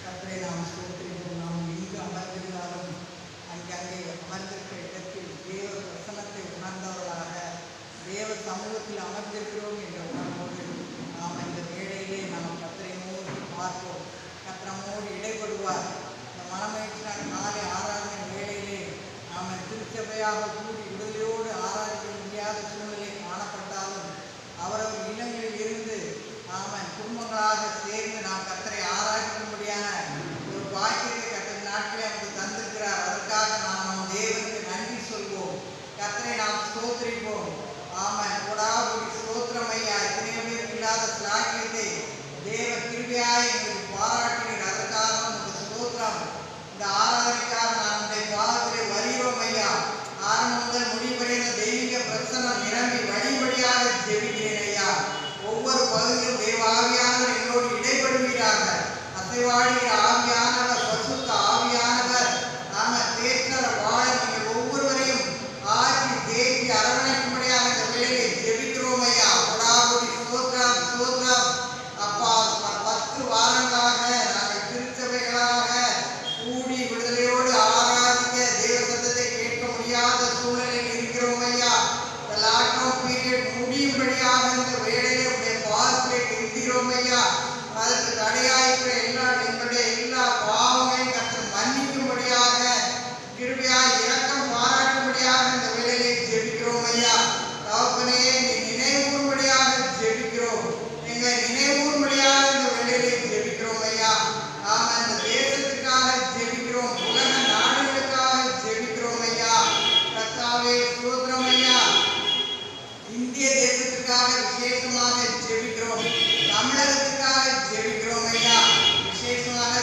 கர்த்தரை நாம் ஸ்தோத்திரிப்போம். நாம் எங்கு அமர்ந்திருந்தாலும் அங்கே அமர்ந்திருக்கிற இடத்தில் தேவ பிரசன்னத்தை உணர்ந்தவர்களாக தேவ சமூகத்தில் அமர்ந்திருக்கிறோம் என்ற உணர்வோடு நாம் இந்த வேளையிலே நாம் கர்த்தரை நோக்கி பார்ப்போம். கர்த்தரமோடு இடைப்படுவார். இந்த மனமகிழ்ச்சியான காலை ஆராதனை வேளையிலே நாம் திருச்சபையாக கூடி விடுதலையோடு ஆராதிக்க முடியாத சூழ்நிலை காணப்பட்டாலும் அவரவர் இல்லங்களில் இருந்து குடும்பங்களாக சேர்ந்து நாம் கர்த்தரை ஆராதிக்கும்படியான ஒரு பாக்கியத்தை கர்த்தர் நாட்களை நமக்கு தந்திருக்கிறார். அதற்காக நாம் நம் தேவனுக்கு நன்றி சொல்வோம். கர்த்தரை நாம் ஸ்தோத்திரிப்போம். கொடாபுரி ஸ்தோத்திரம் ஐயா. எத்தனையோ பேர் இல்லாத சாக்கியத்தை தேவ கிருபையாய் எங்களுக்கு பாராட்டினீர். அதற்காக நமக்கு ஸ்தோத்திரம். இந்த ஆராதனைக்காக நாம் இந்த பாதத்திலே வருகிறோம் ஐயா. ஆரம்பம் முதல் முடிவரை இந்த தெய்வீக பிரசன்னம் நிரம்பி வழிபடியாக ஜெபிக்கிறேன் ஐயா. ஒவ்வொரு பகுதியும் தேவ ஆவியானவர் எங்களோடு இடைப்படுகிறார்கள். அசைவாடுகிற ஆவியானவர், பசுத்த ஆவியானவர் தேற்றர வாழ நீங்கள் ஒவ்வொருவரையும் ஆற்றி தேற்றி அரவணைக்கும்படியாக இந்த வேலையை ஜெபிக்கிறோம் ஐயா. கொடாபுரி ஸ்தோத்திரம் ஸ்தோத்திரம் அப்பா. 10 வாரங்களாக நாங்கள் திருச்சபைகளாக கூடி விடுதலையோடு ஆராதிக்க தேவ சத்தத்தை கேட்க முடியாத சூழ்நிலையில் இருக்கிறோம் ஐயா. இந்த லாக்டவுன் பீரியட் முடியும்படியாக இந்த வேலையை கெஞ்சுகிறோம் ஐயா. அதற்கு தடையாயிருக்கிற எங்களுடைய எல்லா பாவங்களையும் கர்த்தர் மன்னிக்கும்படியாக கிருபையாய் இரக்கம் பாராட்டும்படியாக இந்த வேலையை ஜெபிக்கிறோம் ஐயா. தகப்பனே, நீ நினைவும்படியாக ஜெபிக்கிறோம். எங்களை நினைவும்படியாக இந்த வேலையை ஜெபிக்கிறோம் ஐயா. நாம இந்த தேசத்துக்காக ஜெபிக்கிறோம். உலக நாடுகளுக்காக ஜெபிக்கிறோம் ஐயா. கர்த்தாவே ஸ்தோத்திரம் ஐயா. இந்திய தேசத்துக்காக விசேஷமாக ஜெபிக்கிறோம். தமிழகத்துக்காக ஜெபிக்கிறோம் ஐயா. விசேஷமாக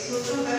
Thank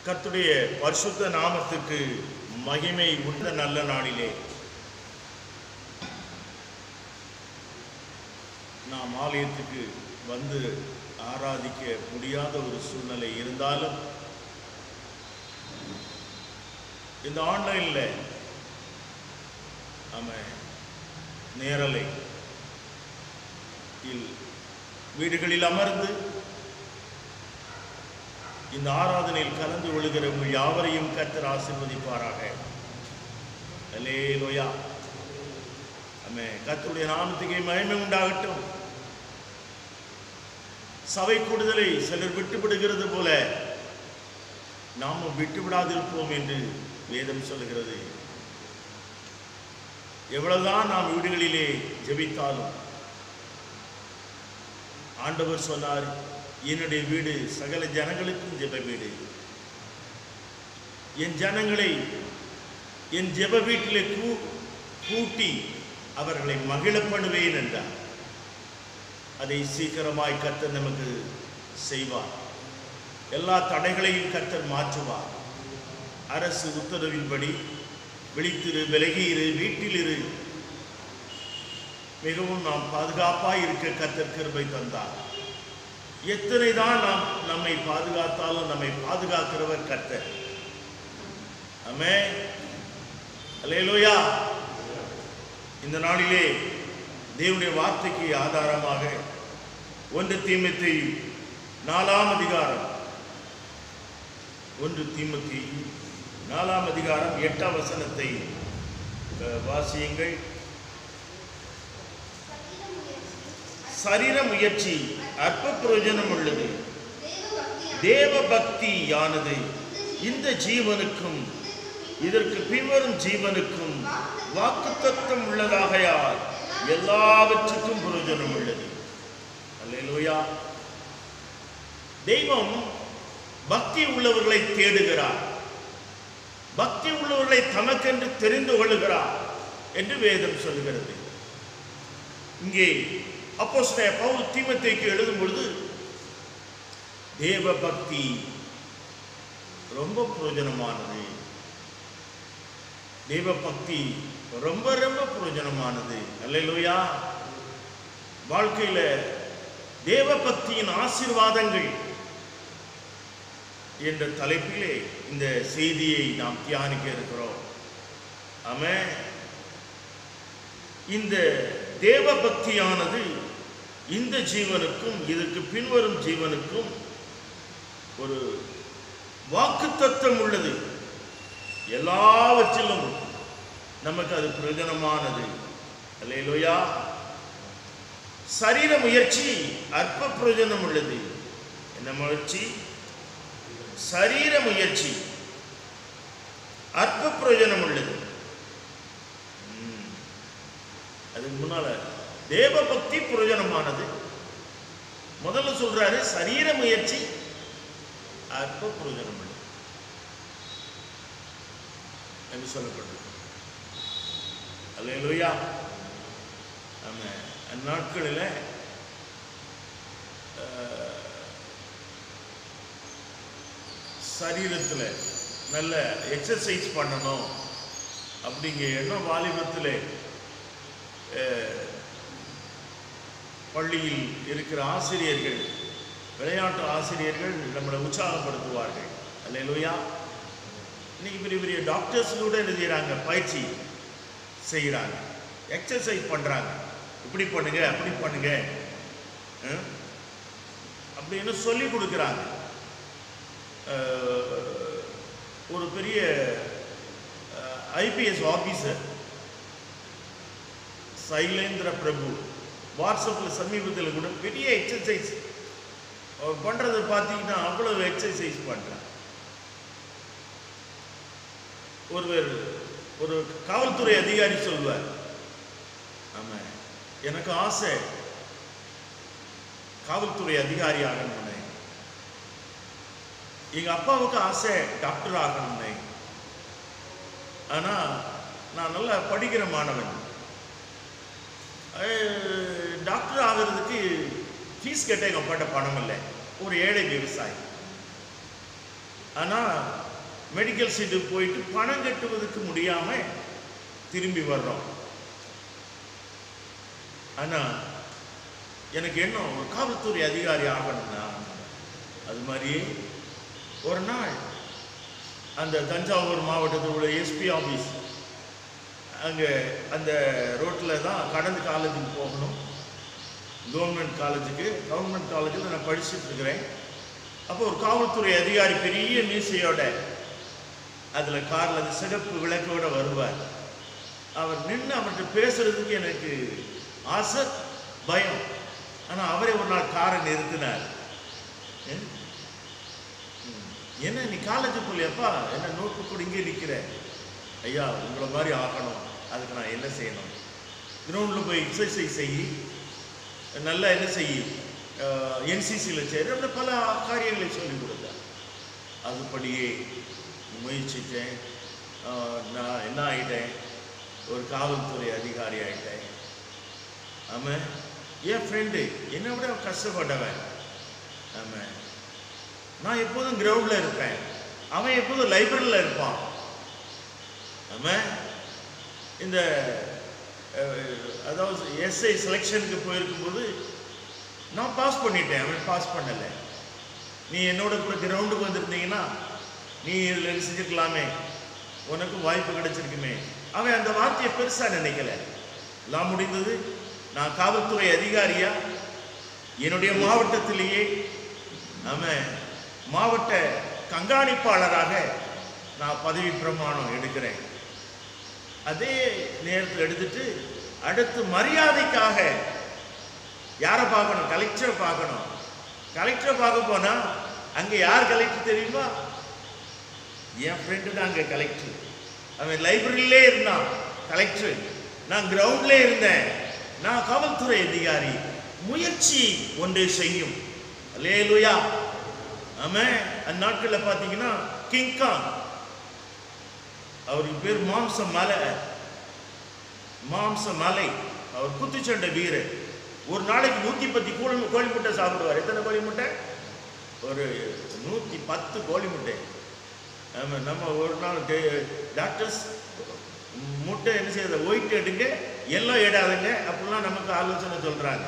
கர்த்தருடைய பரிசுத்த நாமத்துக்கு மகிமை உண்ட நல்ல நாளிலே நாம் ஆலயத்துக்கு வந்து ஆராதிக்க முடியாத ஒரு சூழ்நிலை இருந்தாலும் இந்த ஆன்லைன்ல நம்ம நேரலை வீடுகளில் அமர்ந்து இந்த ஆராதனையில் கலந்து கொள்கிற உங்கள் யாவரையும் கர்த்தர் ஆசீர்வதிப்பாராக. அல்லேலூயா. ஆமென். கர்த்தருடைய நாமத்துக்கு மகிமை உண்டாகட்டும். சபை கூடுதலை சிலர் விட்டுவிடுகிறது போல நாமும் விட்டுவிடாதிருப்போம் என்று வேதம் சொல்கிறது. எவ்வளவுதான் நாம் வீடுகளிலே ஜெபித்தாலும் ஆண்டவர் சொன்னார், என்னுடைய வீடு சகல ஜனங்களுக்கும் ஜெப வீடு. என் ஜனங்களை என் ஜெப வீட்டிலே கூட்டி அவர்களை மகிழ பண்ணுவேன் என்றார். அதை சீக்கிரமாய் கர்த்தர் நமக்கு செய்வார். எல்லா தடைகளையும் கர்த்தர் மாற்றுவார். அரசு உத்தரவின்படி விழித்திரு, விலகியிரு, வீட்டிலிரு, மிகவும் நாம் பாதுகாப்பாய் இருக்க கர்த்தர் கிருபை தந்தார். எத்தனை தான் நாம் நம்மை பாதுகாத்தாலும் நம்மை பாதுகாக்கிறவர் கர்த்தர். ஆமென். அல்லேலூயா. இந்த நாளிலே தேவனுடைய வார்த்தைக்கு ஆதாரமாக 1 தீமோத்தேயு 4ஆம் அதிகாரம் 1 தீமோத்தேயு 4ஆம் அதிகாரம் 8ஆம் வசனத்தை வாசியுங்கள். சரீர முயற்சி அற்ப பிரயோஜனம் உள்ளது, தேவ பக்தியானது இந்த ஜீவனுக்கும் இதற்கு பின்வரும் ஜீவனுக்கும் வாக்குத்தத்தம் உள்ளதாகையால் எல்லாவற்றுக்கும் பிரயோஜனம் உள்ளது. அல்லேலூயா. தெய்வம் பக்தி உள்ளவர்களை தேடுகிறார், பக்தி உள்ளவர்களை தமக்கென்று தெரிந்து கொள்ளுகிறார் என்று வேதம் சொல்கிறது. இங்கே அப்போஸ்தலன் பவுல் தீமோத்தேயுக்கு எழுதும் பொழுது தேவ பக்தி ரொம்ப பிரயோஜனமானது, தேவ பக்தி ரொம்ப ரொம்ப பிரயோஜனமானது. அல்லேலூயா. வாழ்க்கையில தேவ பக்தியின் ஆசீர்வாதங்கள் என்ற தலைப்பிலே இந்த செய்தியை நாம் தியானிக்க இருக்கிறோம். ஆமென். இந்த தேவ பக்தியானது இந்த ஜீவனுக்கும் இதற்கு பின்வரும் ஜீவனுக்கும் ஒரு வாக்குத்தத்தம் உள்ளது. எல்லாவற்றிலும் நமக்கு அது பிரயோஜனமானது. அல்லேலூயா. சரீர முயற்சி அற்ப பிரயோஜனம் உள்ளது. என்ன முயற்சி? சரீர முயற்சி அற்ப பிரயோஜனம் உள்ளது. அதுக்கு முன்னால தேவ பக்தி பிரயோஜனமானது. முதல்ல சொல்றாரு சரீர முயற்சி அற்ப பிரயோஜனம் உள்ளது என்று சொல்லப்பட்டது. அல்லேலூயா. நம்ம அந்நாட்களில் சரீரத்தில் நல்ல எக்ஸசைஸ் பண்ணணும் அப்படிங்கிற எண்ணம் வாலிபத்தில் பள்ளியில் இருக்கிற ஆசிரியர்கள், விளையாட்டு ஆசிரியர்கள் நம்மளை உற்சாகப்படுத்துவார்கள். அல்லேலூயா. இன்னைக்கு பெரிய பெரிய டாக்டர்ஸ் கூட என்ன செய்கிறாங்க? பயிற்சி செய்கிறாங்க, எக்ஸசைஸ் பண்ணுறாங்க. இப்படி பண்ணுங்க, அப்படி பண்ணுங்க அப்படின்னு சொல்லி கொடுக்குறாங்க. ஒரு பெரிய ஐபிஎஸ் ஆபீசர் சைலேந்திர பிரபு வாட்ஸ்அப்பில் சமீபத்தில் கூட பெரிய எக்ஸசைஸ் அவர் பண்ணுறதை பார்த்தீங்கன்னா அவ்வளவு எக்ஸசைஸ் பண்ணுறார். ஒரு காவல்துறை அதிகாரி சொல்வார், ஆமாம் எனக்கு ஆசை காவல்துறை அதிகாரி ஆகணும்னு, எங்கள் அப்பாவுக்கு ஆசை டாக்டர் ஆகணும்னு, ஆனால் நான் நல்லா படிக்கிற மாணவன், டாக்டர் ஆகிறதுக்கு ஃபீஸ் கேட்ட எங்கள் அப்பாட்ட பணம் இல்லை, ஒரு ஏழை விவசாயி, ஆனால் மெடிக்கல் சீட்டுக்கு போயிட்டு பணம் கட்டுவதற்கு முடியாமல் திரும்பி வர்றோம். ஆனால் எனக்கு என்ன ஒரு காவல்துறை அதிகாரி ஆகணும்னா, அது மாதிரியே ஒரு நாள் அந்த தஞ்சாவூர் மாவட்டத்தில் உள்ள எஸ்பி ஆஃபீஸ் அங்கே அந்த ரோட்டில் தான் கடந்து காலேஜுக்கு போகணும். கவர்மெண்ட் காலேஜில் நான் படிச்சுட்டு இருக்கிறேன். அப்போ ஒரு காவல்துறை அதிகாரி பெரிய மீசையோட அதில் காரில் அந்த சிகப்பு விளக்கோடு வருவார். அவர் நின்று அவர்கிட்ட பேசுறதுக்கு எனக்கு ஆசை, பயம். ஆனால் அவரே ஒரு நாள் காரை நிறுத்தினார். என்ன நீ காலேஜ் போலியாப்பா, என்ன நோட்டு கூட இங்கே நிற்கிற? ஐயா உங்களை மாதிரி ஆகணும், அதுக்கு நான் என்ன செய்யணும்? கிரவுண்டில் போய் எக்ஸசைஸ் செய்யி, நல்லா என்ன செய்யி, என்சிசியில் சேரு, அப்படி பல காரியங்களை சொல்லிக் கொடுத்தேன். அதுபடியே முயற்சித்தேன். நான் என்ன ஆகிட்டேன், ஒரு காவல்துறை அதிகாரி ஆகிட்டேன். ஆமாம், என் ஃப்ரெண்டு என்னை விட கஷ்டப்பட்டவன். ஆமாம், நான் எப்போதும் கிரவுண்டில் இருப்பேன், அவன் எப்போதும் லைப்ரரியில் இருப்பான். ஆமாம், இந்த அதாவது எஸ்ஐ செலெக்ஷனுக்கு போயிருக்கும்போது நான் பாஸ் பண்ணிட்டேன், அவன் பாஸ் பண்ணலை. நீ என்னோட கூட கிரவுண்டுக்கு வந்திருந்தீங்கன்னா நீ இதில் செஞ்சுருக்கலாமே, உனக்கு வாய்ப்பு கிடைச்சிருக்குமே. அவன் அந்த வார்த்தையை பெருசாக நினைக்கல. எல்லாம் முடிந்தது. நான் காவல்துறை அதிகாரியா என்னுடைய மாவட்டத்திலேயே அவன் மாவட்ட கண்காணிப்பாளராக நான் பதவி பிரமாணம் எடுக்கிறேன். அதே நேரத்தில் எடுத்துட்டு அடுத்து மரியாதைக்காக யாரை பார்க்கணும், கலெக்டரை பார்க்கணும். கலெக்டரை பார்க்க போனா அங்கே யார் கலெக்டர் தெரியுமா? என் ஃப்ரெண்டு தான் அங்கே கலெக்டர். அவன் லைப்ரரியிலே இருந்தான் கலெக்டர், நான் கிரவுண்ட்லே இருந்தேன். நான் காவல்துறை அதிகாரி. முயற்சி ஒன்றை செய்யும். அல்லேலூயா. ஆமாம், அந்நாட்களில் பார்த்தீங்கன்னா கிங்காங், அவருக்கு பேர் மாம்ச மலை. அவர் குத்துச்சண்டை வீரர். ஒரு நாளைக்கு 110 கோழி முட்டை சாப்பிடுவார். எத்தனை கோழி முட்டை? ஒரு 110 கோழி முட்டை. ஆமாம், நம்ம ஒரு நாள் டாக்டர்ஸ் முட்டை என்ன செய்யறது, ஒயிட் எடுங்க, எல்லாம் எடாதுங்க அப்படிலாம் நமக்கு ஆலோசனை சொல்கிறாங்க.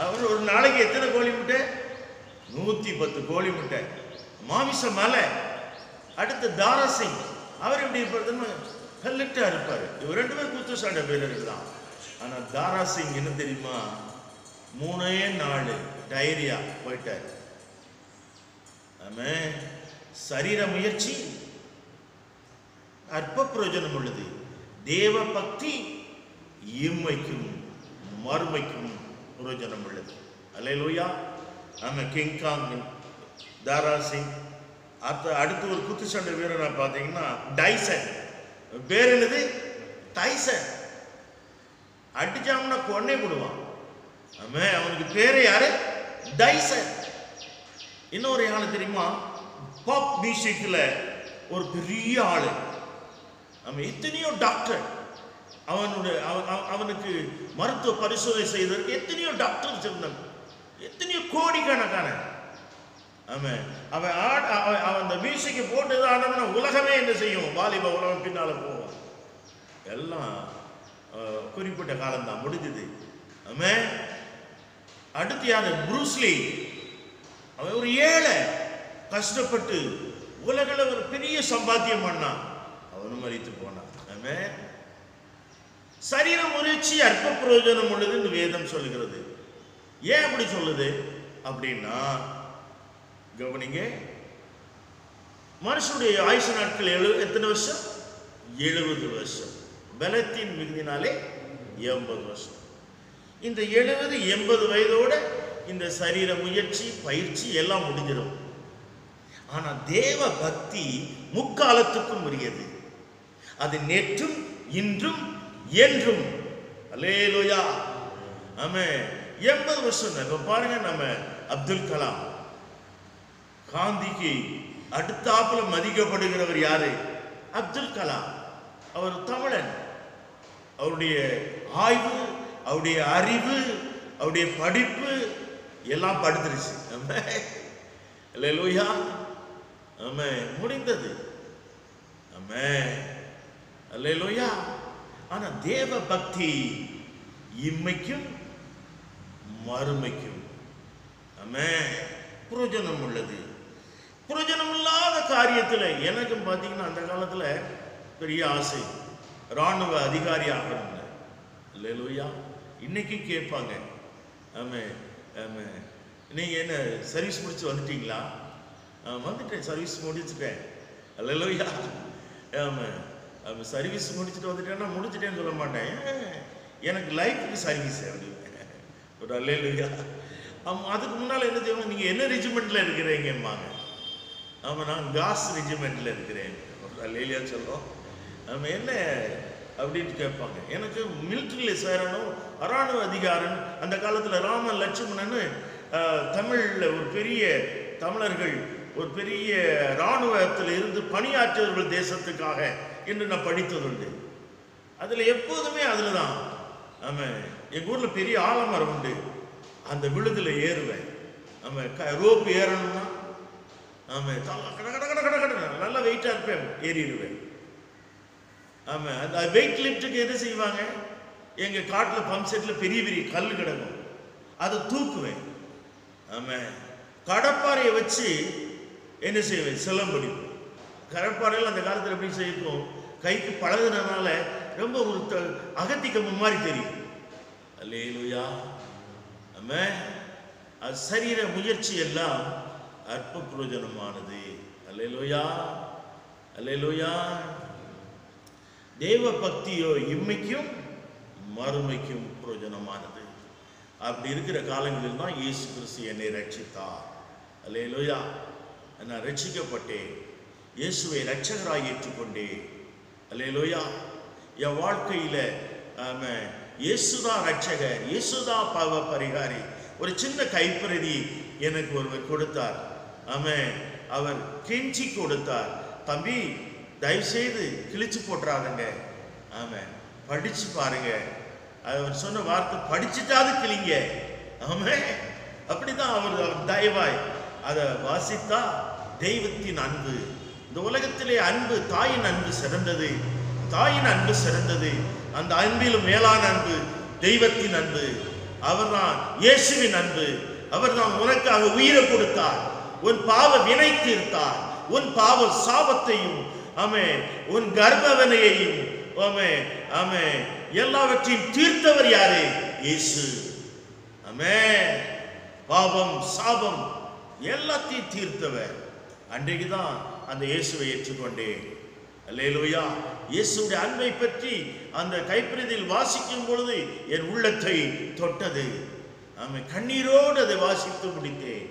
அவர் ஒரு நாளைக்கு எத்தனை கோழி முட்டை? 110 கோழி முட்டை. மாமிச மலை. அடுத்து தாராசிங், அவர் எப்படி இருப்பாருன்னு கல்லிட்டாக இருப்பார். இவர் 2 பேர் குத்துச்சண்டை வீரர்கள் தான். ஆனால் தாராசிங் என்ன தெரியுமா, 3 நாள் டைரியா போயிட்டார். ஆமாம், சரீர முயற்சி அற்ப பிரயோஜனம் உள்ளது. தேவ பக்தி இம்மைக்கும் மறுமைக்கும் பிரயோஜனம் உள்ளது. அல்லேலூயா. ஆமாம், கிங்காங், தாராசிங். அடுத்து ஒரு குத்துச்சண்டை வீரரை பார்த்தீங்கன்னா டைசன். பேர் என்னது? டைசன். அடிச்சாங்கன்னா கொன்னே போடுவான். ஆமாம், அவனுக்கு பேரு யாரு? டைசன். இன்னொரு ஆள் தெரியுமா, பாப் மியூசிக்கில் ஒரு பெரிய ஆளு. அவன் எத்தனையோ டாக்டர், அவனுக்கு மருத்துவ பரிசோதனை செய்வதற்கு எத்தனையோ டாக்டர்ஸ் இருந்தாங்க, எத்தனையோ கோடிக்கணக்கான. ஆமாம், அவன் அந்த மியூசிக்கை போட்டு ஆனவன உலகமே என்ன செய்யும், வாலிப உலகம் பின்னால போவான். எல்லாம் குறிப்பிட்ட காலம்தான், முடிஞ்சது. ஆமாம், அடுத்து யாரு? புரூஸ்லி. அவன் ஒரு ஏழை, கஷ்டப்பட்டு உலகில் ஒரு பெரிய சம்பாத்தியம் பண்ணான், அவனும் மரித்து போனான். ஆமாம், சரீர முயற்சி அற்ப பிரயோஜனம் உள்ளதுன்னு வேதம் சொல்லுகிறது. ஏன் அப்படி சொல்லுது அப்படின்னா, கவனிங்க, மனுஷனுடைய ஆயுசு நாட்கள் எத்தனை வருஷம்? 70 வருஷம். பலத்தின் மிகுதினாலே 80 வருஷம். இந்த 70-80 வயதோட இந்த சரீர முயற்சி பயிற்சி எல்லாம் முடிஞ்சிடும். ஆனா தேவ பக்தி முக்காலத்துக்கும் உரியது. அது நேற்றும் இன்றும் என்றும். அல்லேலூயா. ஆமென். 80 வருஷம். இப்ப பாருங்க, நம்ம அப்துல் கலாம், காந்திக்கு அடுத்தாப்புல மதிக்கப்படுகிறவர் யாரு? அப்துல் கலாம். அவர் தமிழன். அவருடைய ஆய்வு, அவருடைய அறிவு, அவருடைய படிப்பு எல்லாம் படுத்துருச்சு. அல்லேலூயா. ஆமென், முடிந்தது. ஆமென், அல்லேலூயா. ஆனா தேவ பக்தி இம்மைக்கும் மறுமைக்கும் ஆமென் பிரயோஜனம் உள்ளது. பிரயோஜனம் இல்லாத காரியத்தில் எனக்கும் பார்த்தீங்கன்னா அந்த காலத்தில் பெரிய ஆசை, இராணுவ அதிகாரி ஆகணும்னு. அல்லேலூயா. இன்னைக்கு கேட்பாங்க, ஆமென் ஆமென், நீங்கள் என்ன சர்வீஸ் முடிச்சு வந்துட்டீங்களா? வந்துட்டேன், சர்வீஸ் முடிச்சுட்டேன். அல்லேலூயா. ஆமாம் ஆமாம், சர்வீஸ் முடிச்சுட்டு வந்துட்டேன்னா முடிச்சுட்டேன்னு சொல்ல மாட்டேன், எனக்கு லைஃபுக்கு சர்வீஸ் அப்படின்னு ஒரு அல்லேலூயா. ஆமாம், அதுக்கு முன்னால் என்ன செய்வாங்க, நீங்கள் என்ன ரெஜிமெண்ட்டில் இருக்கிறீங்கம்மாங்க? ஆமாம், நான் காஸ் ரெஜிமெண்ட்டில் இருக்கிறேன். அல்லேலூயா சொல்கிறோம். ஆமாம், என்ன அப்படின்னு கேட்பாங்க. எனக்கு மிலிட்ரியில் சேரணும், இராணுவ அதிகாரன். அந்த காலத்தில் ராம லட்சுமணன் தமிழில் ஒரு பெரிய தமிழர்கள் ஒரு பெரிய இராணுவத்தில் இருந்து பணியாற்றியவர்கள் தேசத்துக்காக என்று நான் படித்ததுண்டு. அதில் எப்போதுமே அதில் தான். ஆமாம், எங்கள் ஊரில் பெரிய ஆலமரம் உண்டு, அந்த விழுதில் ஏறுவேன். ஆமாம், ரோப்பு ஏறணும்னா ஆமாம் கட கட கட கட கட நல்லா வெயிட்டாக இருப்பேன், ஏறிடுவேன். ஆமாம், அந்த வெயிட் லிஃப்ட்டுக்கு எது செய்வாங்க, எங்கள் காட்டில் பம்ப் செட்டில் பெரிய பெரிய கல் கிடக்கும், அதை தூக்குவேன். ஆமாம், கடப்பாறையை வச்சு என்ன செய்வேன், சிலம்படிப்போம். கடப்பாறையில் அந்த காலத்தில் எப்படி செய்யும், கைக்கு பழகுனதுனால ரொம்ப ஒரு அகத்திக்கம்பு மாதிரி தெரியும். அல்லேலூயா. ஆமாம், அது சரீர முயற்சி எல்லாம் அற்ப பிரயோஜனமானது. அல்லேலூயா அல்லேலூயா. தேவ பக்தியோ இம்மைக்கும் மறுமைக்கும் பிரயோஜனமானது. அப்படி இருக்கிற காலங்களில் தான் இயேசு கிறிஸ்து என்னை ரட்சித்தார். அல்லேலூயா. நான் ரட்சிக்கப்பட்டேன், இயேசுவை ரட்சகராய் ஏற்றுக்கொண்டேன். அல்லேலூயா. என் வாழ்க்கையில் இயேசுதான் ரட்சகர், இயேசுதான் பாவ பரிகாரி. ஒரு சின்ன கைப்பிரதி எனக்கு ஒருவர் கொடுத்தார். ஆமாம், அவர் கெஞ்சி கொடுத்தார், தம்பி தயவுசெய்து கிழிச்சு போட்டுறாதுங்க, ஆமாம் படிச்சு பாருங்க. அவர் சொன்ன வார்த்தை, படிச்சுட்டாது கிளிங்க. ஆமாம், அப்படிதான் அவர் தயவாய் அதை வாசித்தா. தெய்வத்தின் அன்பு, இந்த உலகத்திலே அன்பு, தாயின் அன்பு சிறந்தது, தாயின் அன்பு சிறந்தது. அந்த அன்பிலும் மேலான அன்பு தெய்வத்தின் அன்பு. அவர்தான் இயேசுவின் அன்பு. அவர்தான் உனக்காக உயிரை கொடுத்தார், உன் பாவ வினை தீர்த்தார், உன் பாவ சாபத்தையும் ஆமென் உன் கர்ப்பவனையையும் ஆமென் ஆமென் எல்லாவற்றையும் தீர்த்தவர் யாரு? இயேசு. ஆமென். பாவம் சாபம் எல்லாத்தையும் தீர்த்தவர். அன்றைக்கு தான் அந்த இயேசுவை ஏற்றுக்கொண்டேன். அல்லேலூயா. இயேசுடைய அன்பை பற்றி அந்த கைப்பிரதியில் வாசிக்கும் பொழுது என் உள்ளத்தை தொட்டது. ஆமென். கண்ணீரோடு அதை வாசித்து முடித்தேன்.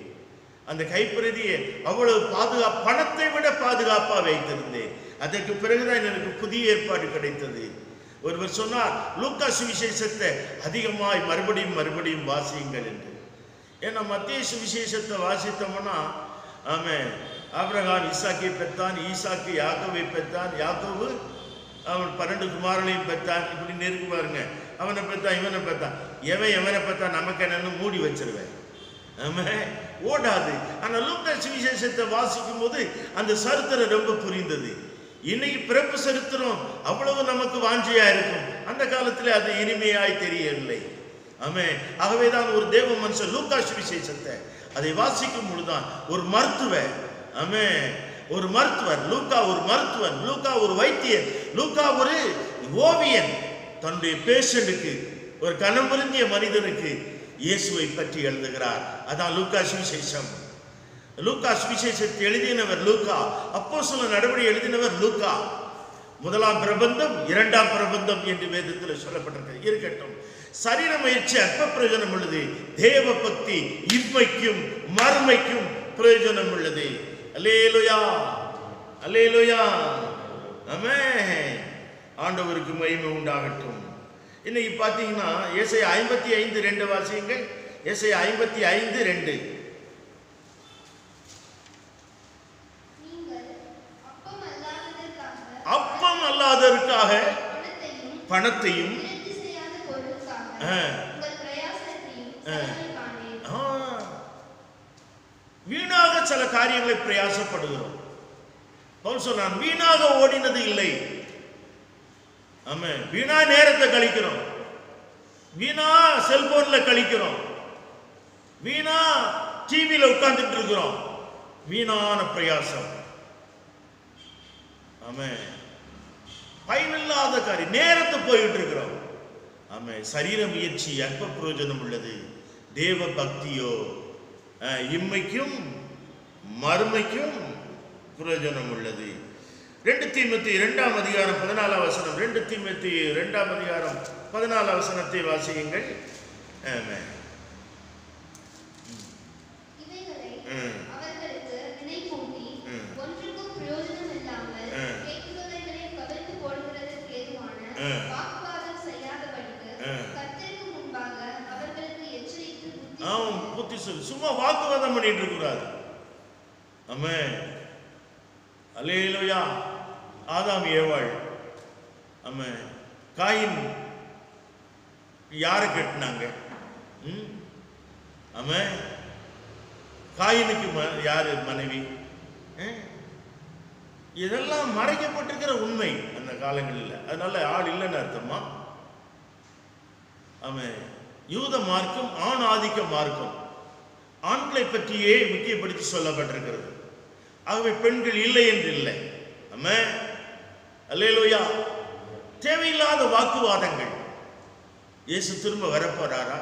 அந்த கைப்பிரதியை அவ்வளவு பாதுகாப்பு, பணத்தை விட பாதுகாப்பாக வைத்திருந்தேன். அதற்கு பிறகுதான் எனக்கு புதிய ஏற்பாடு கிடைத்தது. ஒருவர் சொன்னார், லூக்கா சுவிசேஷத்தை அதிகமாய் மறுபடியும் வாசியுங்கள் என்று. ஏன்னா மத்திய சுவிசேஷத்தை வாசித்தோம்னா ஆமென் ஆபிரகாம் ஈசாக்கை பெற்றான், ஈசாக்கு யாக்கோவை பெற்றான், யாக்கோவு அவன் 12 குமாரனையும் பெற்றான். இப்படி நெருக்கு பாருங்க, அவனை பெற்றான் இவனை பெற்றான். எவனை பெற்றான் நமக்கு என்னன்னு மூடி வச்சிருவேன். ஆமாம், ஓடாது. ஆனால் லூக்கா சுவிசேஷத்தை வாசிக்கும் போது அந்த சரித்திரம் ரொம்ப புரிந்தது. இன்னைக்கு பிறப்பு சரித்திரம் அவ்வளவு நமக்கு வாஞ்சியா இருக்கும், அந்த காலத்தில் அது இனிமையாய் தெரியவில்லை. ஆமென். ஆகவேதான் ஒரு தேவ மனுஷன் லூக்கா சுவிசேஷத்தை அதை வாசிக்கும் பொழுதுதான் ஒரு மருத்துவர், ஆமென் ஒரு மருத்துவர், லூக்கா ஒரு மருத்துவன், லூக்கா ஒரு வைத்தியன், லூக்கா ஒரு ஓவியன், தன்னுடைய பேஷண்ட்டுக்கு, ஒரு கனமுருந்திய மனிதனுக்கு இயேசுவை பற்றி எழுதுகிறார். அதான் லூக்கா சுவிசேஷம். லூக்கா சுவிசேஷத்தை எழுதினவர் லூக்கா. அப்போஸ்தலர் நடவடிக்கை எழுதினவர் லூக்கா. முதலாம் பிரபந்தம், இரண்டாம் பிரபந்தம் என்று வேதத்தில் சொல்லப்பட்டிருக்கிறது. இருக்கட்டும், சரீர முயற்சி அற்ப பிரயோஜனம் உள்ளது, தேவ பக்தி இம்மைக்கும் மறுமைக்கும் பிரயோஜனம் உள்ளது. அல்லேலூயா அல்லேலூயா. ஆமென். ஆண்டவருக்கு மகிமை உண்டாகட்டும். இன்னைக்கு பார்த்தீங்கன்னா ஏசாயா 55:2 வாசியுங்கள். ஏசாயா 55:2. அப்பம் அல்லாததற்காக பணத்தையும் வீணாக சில காரியங்களை பிரயாசப்படுகிறோம். பவுல் சொன்னான், வீணாக ஓடினது இல்லை. ஆமென். வீணா நேரத்தை கழிக்கிறோம், வீணா செல்போன்ல கழிக்கிறோம், வீணா டிவியில உட்கார்ந்துட்டு இருக்கிறோம், வீணான பிரயாசம். ஆமென். பயனில்லாத காரியம், நேரத்தை போயிட்டு இருக்கிறோம். ஆமென். சரீர முயற்சி அற்ப பிரயோஜனம் உள்ளது, தேவ பக்தியோ இம்மைக்கும் மறுமைக்கும் பிரயோஜனம் உள்ளது. 2 தீமோத்தேயு 2ஆம் அதிகாரம் 14ஆம் வசனம். 2 தீமோத்தேயு 2ஆம் அதிகாரம் 14ஆம் வசனத்தை வாசியுங்கள். ஆமென். இவைகளை அவர்களுக்கு நினைப்பூட்டி ஒன்றுக்கும் பிரயோஜனம் இல்லாமல் கேட்கிறவர்களை கவிழ்த்து போடுகிறதற்கு ஏதுவான வாக்குவாதம் செய்யாதபடிக்கு கர்த்தருக்கு முன்பாக அவர்களுக்கு எச்சரித்து புத்தி சொல்லு. சும்மா வாக்குவாதம் பண்ணிட்டு இருக்கக்கூடாது. ஆமென். அல்லேலூயா. ஆதாம் ஏவாள், ஆமென், காயின் யாரை கட்டினாங்க? ஆமென். காயினுக்கு யாரு மனைவி? இதெல்லாம் மறைக்கப்பட்டிருக்கிற உண்மை அந்த காலங்களில். அதனால ஆள் இல்லைன்னு அர்த்தமா? ஆமென். யூத மார்க்கம் ஆண் ஆதிக்க மார்க்கம், ஆண்களை பற்றியே முக்கியப்படுத்தி சொல்லப்பட்டிருக்கிறது. ஆகவே பெண்கள் இல்லை என்று இல்லை. ஆமென். அல்லேலூயா. தேவையில்லாத வாக்குவாதங்கள். இயேசு திரும்ப வரப்போறாரா?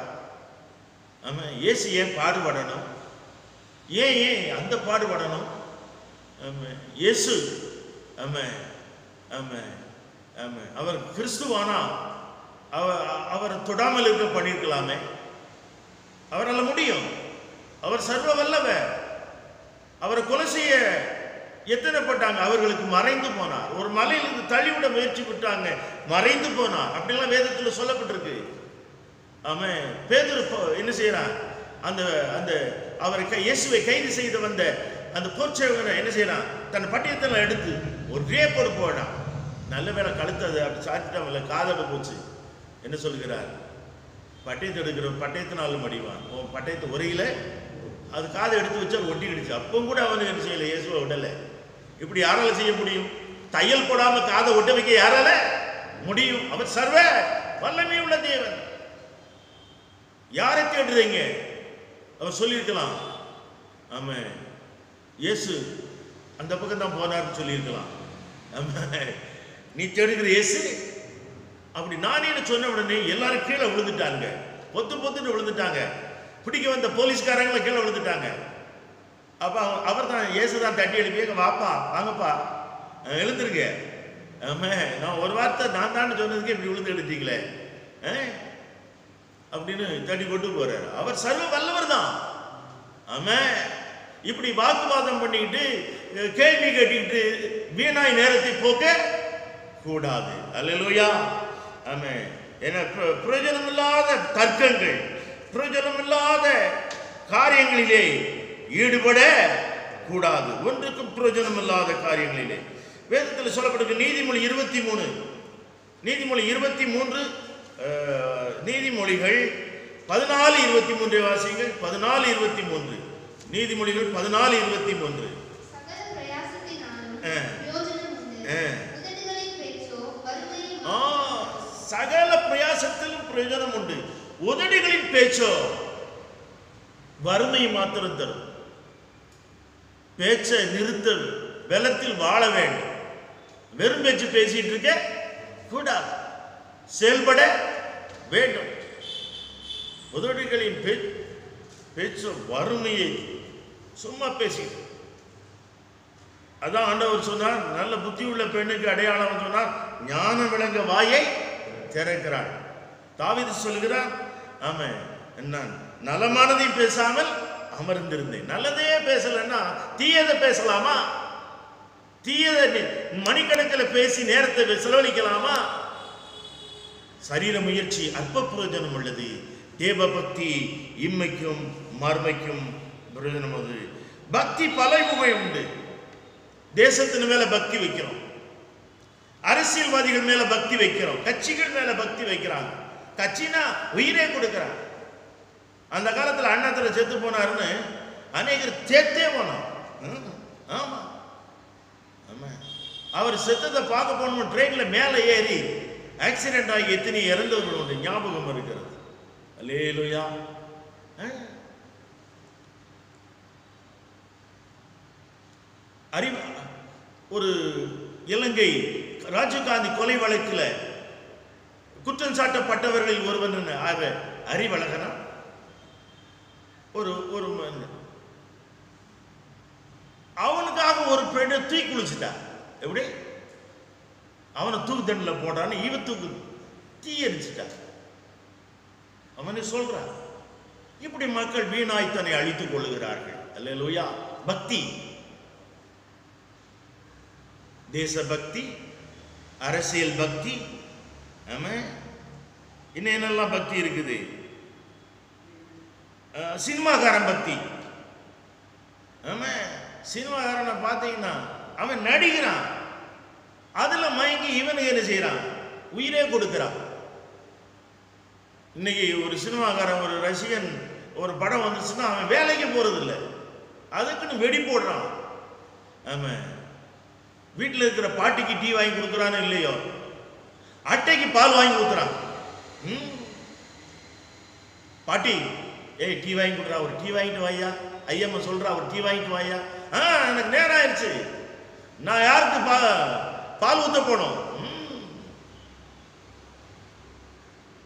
ஆமென். இயேசு ஏன் பாடுபடணும்? ஏன் அந்த பாடுபடணும்? ஆமென். இயேசு ஆமென் ஆமென் ஆமென் அவர் கிறிஸ்துவானா அவரை தொடாமல் இருக்க பண்ணியிருக்கலாமே. அவரால் முடியும். அவர் சர்வ வல்லவர். அவரை கொலை செய்ய எத்தனைப்பட்டாங்க, அவர்களுக்கு மறைந்து போனார். ஒரு மலையிலிருந்து தள்ளிவிட முயற்சி விட்டாங்க, மறைந்து போனார். அப்படிலாம் வேதத்தில் சொல்லப்பட்டிருக்கு. ஆமென். பேதுரு என்ன செய்யறான்? அந்த அந்த அவரை இயேசுவை கைது செய்து வந்த அந்த போர்ச்சேவகனை என்ன செய்யறான்? தன் பட்டயத்தெல்லாம் எடுத்து ஒரே போடு போடான். நல்ல வேலை கழுத்தது அப்படி சாத்திட்டாமல்ல, காதோட போச்சு. என்ன சொல்கிறார்? பட்டயத்தை எடுக்கிற பட்டயத்தினாலும் மடிவான். பட்டயத்தை உரையில அது காதை எடுத்து வச்சா ஒட்டிக்கிடுச்சு. அப்போ கூட அவனுக்கு என்ன செய்யலை, இயேசுவை விடலை. இப்படி யாரால செய்ய முடியும்? தையல் போடாம காதை ஒட்ட வைக்க யாரால முடியும்? அவர் சர்வ வல்லமை உள்ள தேவன். யாரை தேடுறீங்க? அவர் சொல்லியிருக்கலாம். ஆமென். இயேசு அந்த பக்கம் தான் போனார்னு சொல்லியிருக்கலாம். ஆமென். நீ தேடுகிற இயேசு அப்படி நானே சொன்ன உடனே எல்லாரும் கீழே விழுந்துட்டாங்க, பொத்துன்னு விழுந்துட்டாங்க. பிடிக்க வந்த போலீஸ்காரங்களை கீழே விழுந்துட்டாங்க. அப்ப அவர் தான் இயேசு தான் தட்டி எழுப்பி, வாப்பா வாங்கப்பா எழுந்துருங்க. நான் ஒரு வார்த்தை நான் தான் சொன்னதுக்கு இப்படி விழுந்து எடுத்தீங்களே அப்படின்னு தட்டி கொண்டு போறாரு. அவர் சர்வ வல்லவர் தான். ஆமென். இப்படி வாக்குவாதம் பண்ணிக்கிட்டு கேள்வி கேட்டுக்கிட்டு வீணாய் நேரத்தை போக்க கூடாது. அல்லேலூயா. ஆமென். ஏன்னா பிரயோஜனம் இல்லாத தர்க்கங்கள், பிரயோஜனம் இல்லாத காரியங்களிலே ஈடுபட கூடாது. ஒன்றுக்கும் பிரயோஜனம் இல்லாத காரியங்களிலே வேதத்தில் சொல்லப்பட்டிருக்கு. நீதிமொழி 23, நீதிமொழி 23, நீதிமொழிகள் 14:23 வாசிங்கள். 14:23 நீதிமொழிகள் 14:23. சகல பிரயாசத்திலும் பிரயோஜனம் உண்டு, உதடுகளின் பேச்சோ வறுமையை மாத்திரம் தரும். பேச்சை நிறுத்த பலத்தில் வாழ வேண்டும். வெறும் பேச்சு பேசிட்டு இருக்க கூடாது, செயல்பட வேண்டும். உதடுகளின் பேச்சு வறுமையை சும்மா பேசிட்டு. அதான் ஆண்டவர் சொன்னார், நல்ல புத்தி உள்ள பெண்ணுக்கு அடையாளம் சொன்னார், ஞானம் விளங்க வாயை திறக்கிறாள். தாவீது சொல்கிறார், ஆமா நான் நலமானதை பேசாமல் அமர்ந்திருந்தேன். நல்லதே பேசலன்னா தீயதை பேசலாமா? தீயதை மணிக்கணக்கில் பேசி நேரத்தை செலவழிக்கலாமா? சரீர முயற்சி அற்ப பிரயோஜனம் உள்ளது. தேவ பக்தி இம்மைக்கும் மறுமைக்கும் பிரயோஜனம் உள்ளது. பக்தி பல உமை உண்டு. தேசத்தின் மேல பக்தி வைக்கிறோம், அரசியல்வாதிகள் மேல பக்தி வைக்கிறோம், கட்சிகள் மேல பக்தி வைக்கிறாங்க. கட்சினா உயிரே கொடுக்கிறாங்க. அந்த காலத்தில் அண்ணாத்துல செத்து போனாருன்னு அநேகர் தேத்தே போனோம். ஆமா ஆமா, அவர் செத்ததை பார்க்க போனோம், ட்ரெயின்ல மேலே ஏறி ஆக்சிடென்ட் ஆகி எத்தனை இறந்தவர்களுடைய ஞாபகம் இருக்கிறது. அல்லேலூயா. ஒரு இலங்கை ராஜீவ்காந்தி கொலை வழக்கில் குற்றம் சாட்டப்பட்டவர்களில் ஒருவன் அறிவழகனா, ஒரு அவனுக்காக ஒரு பெண்ணை தூக்கி குளிச்சுட்டா. எப்படி அவனை தூக்கு தண்டில் போட்டான்னு இவ தூக்கு தீ எரிச்சுட்டா. அவனை சொல்றான். இப்படி மக்கள் வீணாய் தன்னை அழித்துக் கொள்ளுகிறார்கள். அல்லேலூயா. பக்தி, தேசபக்தி, அரசியல் பக்தி, ஆமா, இன்னும் என்னெல்லாம் பக்தி இருக்குது. சினிமாக்காரன் பக்தி. ஆமா, சினிமாக்காரனை பார்த்தீங்கன்னா அவன் நடிக்கிறான், அதுல மயங்கி இவனுக்கு என்ன செய்யறான், உயிரே கொடுக்கிறான். இன்னைக்கு ஒரு சினிமாக்காரன், ஒரு ரசிகன் ஒரு படம் வந்துச்சுன்னா அவன் வேலைக்கு போறது இல்லை, அதுக்குன்னு வெடி போடுறான். ஆமா, வீட்டில் இருக்கிற பாட்டிக்கு டீ வாங்கி கொடுக்குறான்னு இல்லையோ, அட்டைக்கு பால் வாங்கி கொடுக்குறான். பாட்டி, ஏய் டீ வாங்கி கொடுக்குறா, ஒரு டீ வாங்கிட்டு வாயா. ஐயம்மா சொல்றா, ஒரு டீ வாங்கிட்டு வாயா. எனக்கு நேரம் ஆயிடுச்சு, நான் யாருக்கு பால் ஊத்த போனோம்.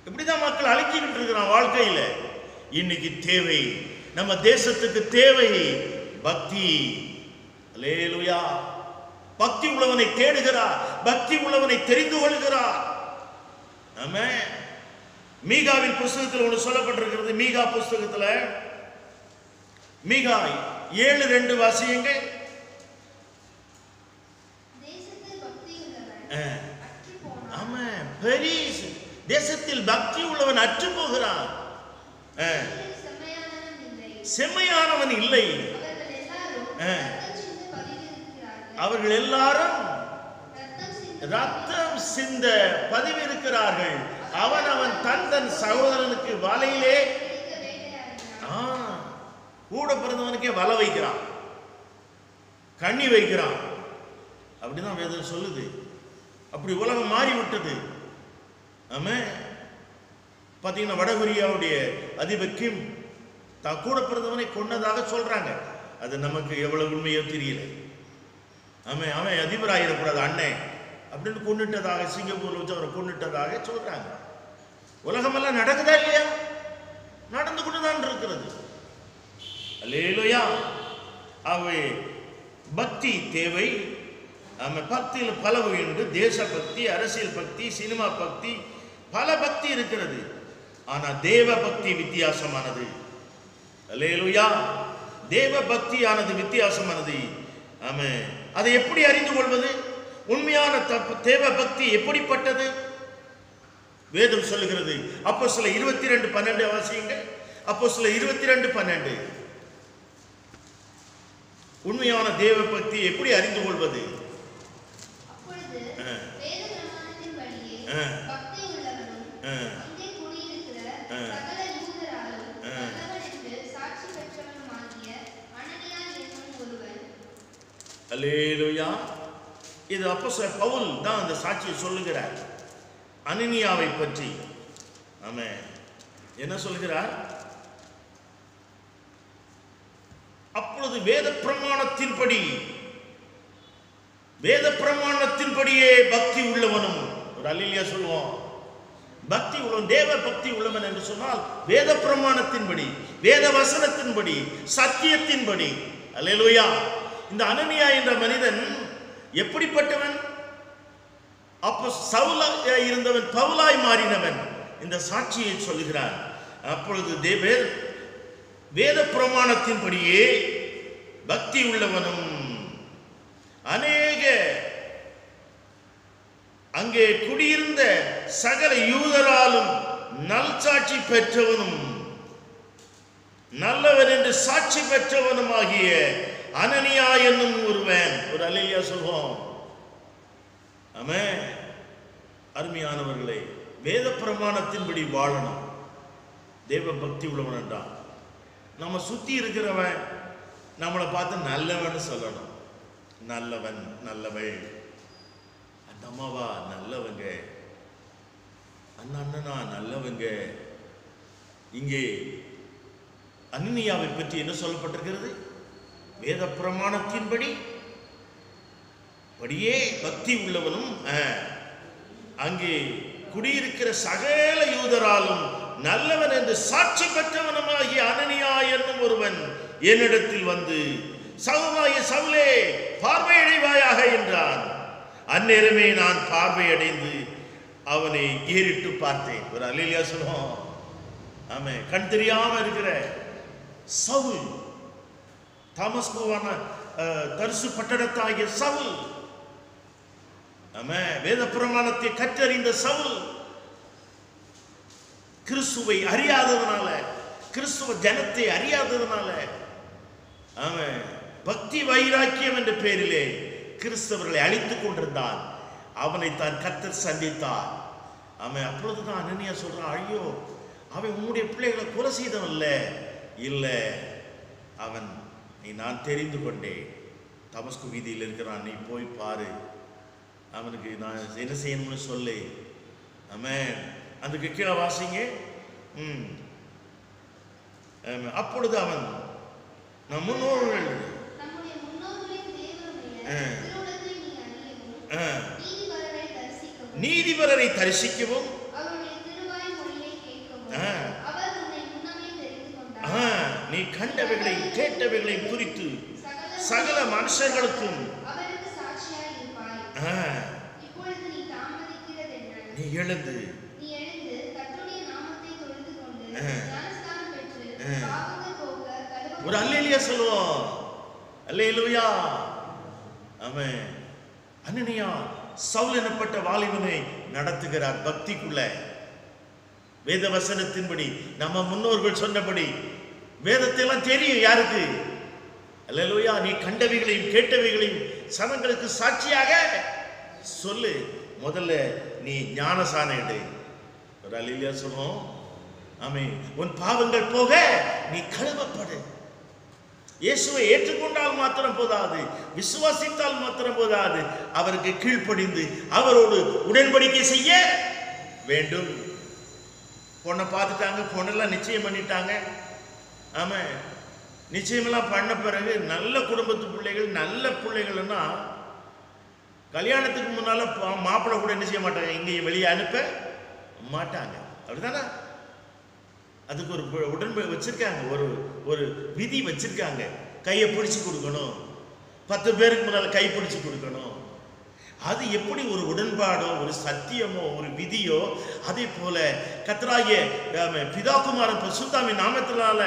இப்படிதான் மக்கள் அழிஞ்சுக்கிட்டு இருக்கிறான் வாழ்க்கையில. இன்னைக்கு தேவை, நம்ம தேசத்துக்கு தேவை பக்தி. அல்லேலூயா. பக்தி உள்ளவனை தேடுகிறார், பக்தி உள்ளவனை தெரிந்து கொள்கிறார். ஆமென். மீகாவின் புஸ்தகத்தில் ஒன்று சொல்லப்பட்டிருக்கிறது. மீகா புஸ்தகத்துல மீகா 7:2 வாசியுங்க. ஆமா, தேசத்தில் பக்தி உள்ளவன் அற்று போகிறான், செம்மையானவன் இல்லை. அவர்கள் எல்லாரும் ரத்தம் சிந்த பதிவிருக்கிறார்கள். அவன் தன் சகோதரனுக்கு வலையிலே கூட பிறந்தவனுக்கே வலை வைக்கிறான், கண்ணி வைக்கிறான். அப்படிதான் வேதம் சொல்லுது. அப்படி உலகம் மாறிவிட்டது. ஆமா, பார்த்தீங்கன்னா வடகொரியாவுடைய அதிபர் கிம் தான் கூட பிறந்தவனை கொன்னதாக சொல்றாங்க. அது நமக்கு எவ்வளவு உண்மையோ தெரியல. அவன் அதிபராயிடக்கூடாது அண்ணன் அப்படின்னு கொண்டுட்டதாக, சிங்கப்பூர்ல வச்சு அவரை கொண்டுட்டதாக சொல்றாங்க. உலகமெல்லாம் நடக்குதா இல்லையா? நடந்து கொண்டுதான் இருக்கிறது. அல்லேலூயா. அவை பக்தி தேவை. பக்தியில் பல உண்டு. தேசபக்தி, அரசியல் பக்தி, சினிமா பக்தி, பல பக்தி இருக்கிறது. ஆனா தேவ பக்தி வித்தியாசமானது. அல்லேலூயா. தேவ பக்தியானது வித்தியாசமானது. ஆமே, அதை எப்படி அறிந்து கொள்வது? உண்மையான தேவ பக்தி எப்படிப்பட்டது? வேதம் சொல்லுகிறது. அப்போஸ்தலர் 22:12 வாசியுங்க. அப்போஸ்தலர் 22:12. உண்மையான தேவ பக்தி எப்படி அறிந்து கொள்வது? அல்லேலூயா. இது அப்போஸ்தலர் பவுல் தான் அந்த சாட்சியை சொல்லுகிறார் அனனியாவை பற்றி. ஆமென். என்ன சொல்கிறார்? அப்பொழுது வேத பிரமாணத்தின்படியே பக்தி உள்ளவனும், ஒரு அல்லேலூயா சொல்லுவோம். பக்தி உள்ளவன், தேவ பக்தி உள்ளவன் என்று சொன்னால் வேத பிரமாணத்தின்படி, வேத வசனத்தின்படி, சத்தியத்தின்படி. அல்லேலூயா. இந்த அனனியா என்ற மனிதன் எப்படிப்பட்டவன்? அப்போ சவுலாய் இருந்தவன் பவுலாய் மாறினவன். இந்த சாட்சியை சொல்கிறான். அப்பொழுது வேத பிரமாணத்தின்படியே பக்தி உள்ளவனும், அநேக அங்கே குடியிருந்த சகல யூதராலும் நல்சாட்சி பெற்றவனும், நல்லவன் என்று சாட்சி பெற்றவனும் ஆகிய அனனியா என்னும் ஒருவன். ஒரு அல்லேலூயா சொல்வோம். ஆமென். அருமையானவர்களே, வேத பிரமாணத்தின்படி வாழணும். தேவ பக்தி உள்ளவன் என்றான். நம்ம சுத்தி இருக்கிறவன் நம்மளை பார்த்து நல்லவன்னு சொல்லணும். நல்லவன் நல்லவள், அந்த அம்மாவா நல்லவங்க, அந்த அண்ணனா நல்லவங்க. இங்கே அனனியாவை பற்றி என்ன சொல்லப்பட்டிருக்கிறது? வேத பிரமாணத்தின்படி படியே பக்தி உள்ளவனும் அங்கே குடியிருக்கிற சகல யூதராலும் நல்லவன் என்று சாட்சி பெற்றவனுமாகிய அனனியா என்னும் ஒருவன் என்னிடத்தில் வந்து, சவுலாகிய சவுலே, பார்வையடைவாயாக என்றான். அந்நேரமே நான் பார்வையடைந்து அவனை ஏறிட்டு பார்த்தேன். ஒரு அல்லேலூயா சொல்லுவோம். ஆமே. கண் தெரியாம இருக்கிற சவுல், தாமஸ்குவான தர்சு பட்டணத்தாகிய சவுல், ஆமே, வேத பிரமாணத்தை கற்றறிந்த சவுல், கிறிஸ்துவை அறியாததுனால, கிறிஸ்துவ ஜனத்தை அறியாததுனால, ஆமே, பக்தி வைராக்கியம் என்ற பெயரிலே கிறிஸ்தவர்களை அழித்துக் கொண்டிருந்தான். அவனை தான் கர்த்தர் சந்தித்தார். அவன் அப்பொழுதுதான் அனனியா சொல்றான், ஐயோ, அவன் உன்னுடைய பிள்ளைகளை கொலை செய்தவன் இல்லை, அவன் நான் தெரிந்து கொண்டேன், தமஸ்கு வீதியில் இருக்கிறான், நீ போய் பாரு, அவனுக்கு நான் என்ன செய்யணும்னு சொல்லு. ஆமென். அதுக்கு கீழே வாசிங்க. அப்பொழுது அவன் நம் முன்னோர்கள் நீதிபரரை தரிசிக்கவும் நீ கண்டவைகளையும் கேட்டவைகளையும் குறித்து சகல மனுஷர்களுக்கும் நீ எழுந்து ஒரு அல்லேலூயா சொல்லுவோம். அல்லேலூயா. ஆமென். அனனியா சவுல் எனப்பட்ட வாலிபனை நடத்துகிறார் பக்திக்குள்ள. வேத வசனத்தின்படி நம்ம முன்னோர்கள் சொன்னபடி வேதத்தெல்லாம் தெரியும் யாருக்கு? அல்லேலூயா. நீ கண்டவைகளையும் கேட்டவைகளையும் சனங்களுக்கு சாட்சியாக சொல்லு. முதல்ல நீ ஞானசானம் எடு. ஒரு அல்லேலூயா சொல்லுவோம். ஆமென். உன் பாவங்கள் போக நீ கழுவப்படு. இயேசுவை ஏற்றுக்கொண்டால் மாத்திரம் போதாது, விசுவாசித்தால் மாத்திரம் போதாது, அவருக்கு கீழ்ப்படிந்து அவரோடு உடன்படிக்கை செய்ய வேண்டும். பொண்ணை பார்த்துட்டாங்க, பொண்ணெல்லாம் நிச்சயம் பண்ணிட்டாங்க. ஆமா, நிச்சயமெல்லாம் பண்ண பிறகு நல்ல குடும்பத்து பிள்ளைகள், நல்ல பிள்ளைகள்னா கல்யாணத்துக்கு முன்னால மாப்பிள்ளை கூட என்ன செய்ய மாட்டாங்க, எங்கேயும் வெளியே அனுப்ப மாட்டாங்க. அப்படிதானே? அதுக்கு ஒரு உடன்பை வச்சிருக்காங்க, ஒரு விதி வச்சிருக்காங்க. கையை பிடிச்சு கொடுக்கணும், 10 பேருக்கு முன்னால கை பிடிச்சு கொடுக்கணும். அது எப்படி ஒரு உடன்பாடோ ஒரு சத்தியமோ ஒரு விதியோ, அதே போல கர்த்தராகிய பிதாகுமாரன் பரிசுத்தாவின் நாமத்தினால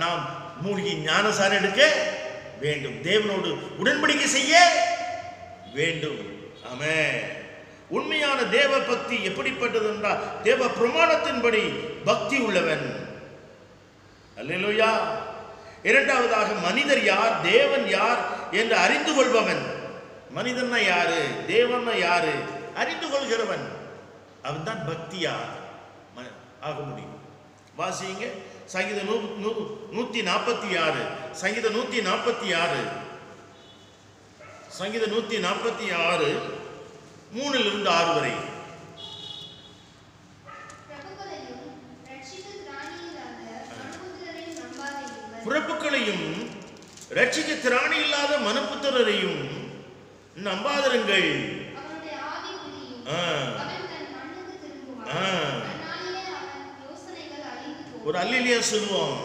நாம் மூழ்கி ஞானசாரம் எடுக்க வேண்டும், தேவனோடு உடன்படிக்கை செய்ய வேண்டும். ஆமென். உண்மையான தேவ பக்தி எப்படிப்பட்டது என்றால் தேவ பிரமாணத்தின்படி பக்தி உள்ளவன். அல்லேலூயா. இரண்டாவதாக மனிதர் யார், தேவன் யார் என்று அறிந்து கொள்பவன். மனிதன்னா யாரு, தேவன்னா யாரு அறிந்து கொள்கிறவன், அவன் தான் பக்தியா ஆக முடியும். வாசிங்க சங்கீதம் 146, சங்கீதம் 146, சங்கீதம் 146 3 6 வரை. பிரபுக்களையும் ரட்சிக்க திராணி இல்லாத மனுபுத்திரரையும் நம்பாதிருங்கள். ஒரு அல்லேலூயா சொல்லுவோம்.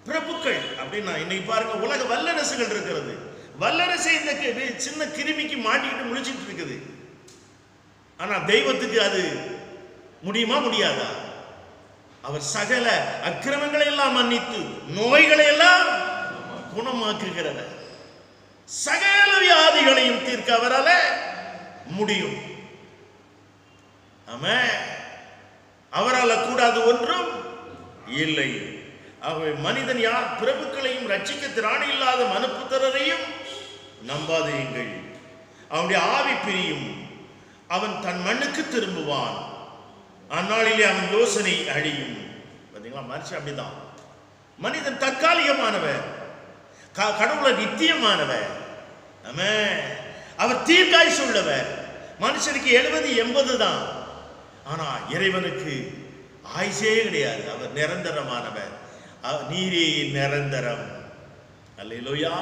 பிரபுக்கள் அப்படின்னா இன்னைக்கு பாருங்க, உலக வல்லரசுகள் இருக்கிறது. வல்லரசை இந்த சின்ன கிருமிக்கு மாட்டிக்கிட்டு முழிச்சிட்டு இருக்குது. ஆனா தெய்வத்துக்கு அது முடியுமா? முடியாதா? அவர் சகல அக்கிரமங்களை எல்லாம் மன்னித்து நோய்களை எல்லாம் குணமாக்குகிறவர், சகல வியாதிகளையும் தீர்க்க அவரால முடியும். ஆமென். அவரால் கூடாது ஒன்றும் இல்லை. ஆகவே மனிதன் யார்? பிரபுக்களையும் ரட்சிக்க திராணி இல்லாத மனுபுத்திரரையும் நம்பாதீர்கள். அவனுடைய ஆவி பிரியும், அவன் தன் மண்ணுக்கு திரும்புவான், அந்நாளிலே அவன் யோசனை அழியும். பார்த்தீங்களா? மனுஷன் அப்படிதான். மனிதன் தற்காலிகமானவர், கடவுளை நித்தியமானவர். ஆமென். அவர் தீர்க்காயுசு உள்ளவர். மனுஷனுக்கு 70-80 தான். ஆனா இறைவனுக்கு ஆயுசே கிடையாது. அவர் நிரந்தரமானவர். நீரே நிரந்தரம். அல்லேலூயா.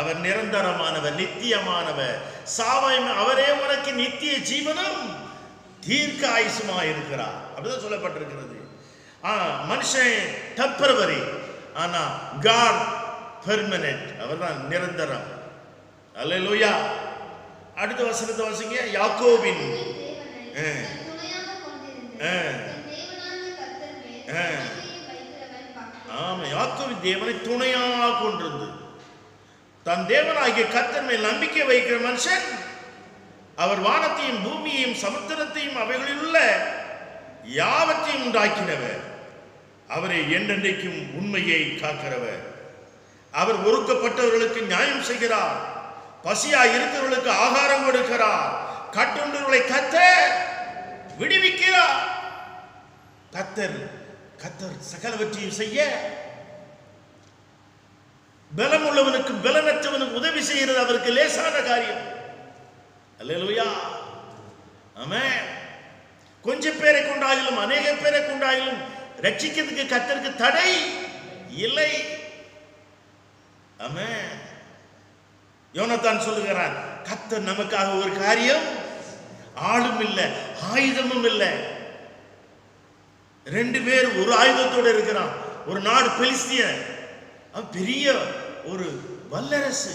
அவர் நிரந்தரமானவர், நித்தியமானவர். சாவாய் அவரே உனக்கு நித்திய ஜீவனும் தீர்க்க ஆயுசுமா இருக்கிறார். அப்படிதான் சொல்லப்பட்டிருக்கிறது. மனுஷன் டெம்பரவரி, ஆனா காட் பெர்மனன்ட். அவர்தான் நிரந்தரம். அல்லேலூயா. அடுத்த வசனத்தை வாசிங்க. யாக்கோபின் ஆமா, யாக்கோபின் தேவனை துணையாக கொண்டிருந்து தன் தேவனாகிய கர்த்தர் மேல் நம்பிக்கை வைக்கிற மனுஷன் அவர் வானத்தையும் பூமியையும் சமுத்திரத்தையும் அவைகளில் உள்ள யாவற்றையும் உண்டாக்கினவர். அவரை என்றென்றைக்கும் உண்மையை காக்கிறவர். அவர் ஒடுக்கப்பட்டவர்களுக்கு நியாயம் செய்கிறார். பசியாய் இருக்கிறவர்களுக்கு ஆகாரம் கொடுக்கிறார். கட்டுண்டவர்களை கர்த்தர் விடுவிக்கிறார். கர்த்தர் சகலவற்றையும் செய்ய பலம் உள்ளவனுக்கும் பலனற்றவனுக்கு உதவி செய்கிறது அவருக்கு லேசான காரியம். அல்லேலூயா. ஆமென். கொஞ்சம் பேரை கொண்டாயிலும் அநேக பேரை கொண்டாயிலும் ரட்சிக்கிறதுக்கு கர்த்தருக்கு தடை இல்லை. ஆமென். யோனத்தான் சொல்லுகிறான், கர்த்தர் நமக்காக ஒரு காரியம், ஆளும் இல்லை ஆயுதமும் இல்லை. 2 பேர் ஒரு ஆயுதத்தோடு இருக்கிறான். ஒரு நாடு பெலிஸ்தியன், பெரிய ஒரு வல்லரசு.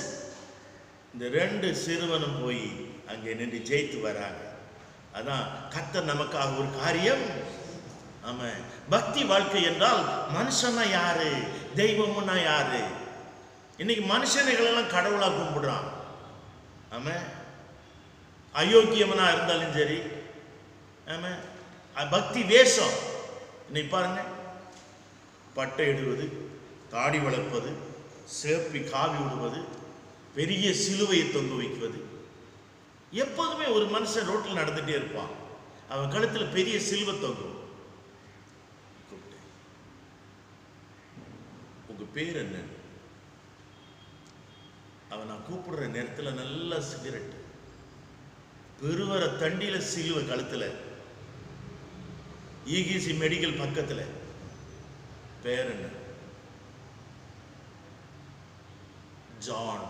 இந்த 2 சிறுவனும் போய் அங்கே நின்று ஜெயித்து வராங்க. அதான் கர்த்தர் நமக்காக ஒரு காரியம். ஆமா, பக்தி வாழ்க்கை என்றால் மனுஷனா யாரு, தெய்வம்னா யாரு? இன்னைக்கு மனுஷனைகளெல்லாம் கடவுளா கும்பிடுறான். ஆமா, அயோக்கியமனா இருந்தாலும் சரி. ஆமா, பக்தி வேஷம். இன்னைக்கு பாருங்க, பட்டை இடுவது, தாடி வளர்ப்பது, சேப்பி காவி விடுவது, பெரிய சிலுவையை தொங்க வைக்குவது. எப்போதுமே ஒரு மனுஷன் ரோட்டில் நடந்துட்டே இருப்பான், அவன் கழுத்துல பெரிய சிலுவை தொங்கும். உங்க பேர் என்ன? அவன் நான் கூப்பிடுற நேரத்தில் நல்ல சிகரெட், பெருவர தண்டியில சிலுவை கழுத்துல, ஈகிசி மெடிக்கல் பக்கத்துல. பேர் என்ன? ஜான்.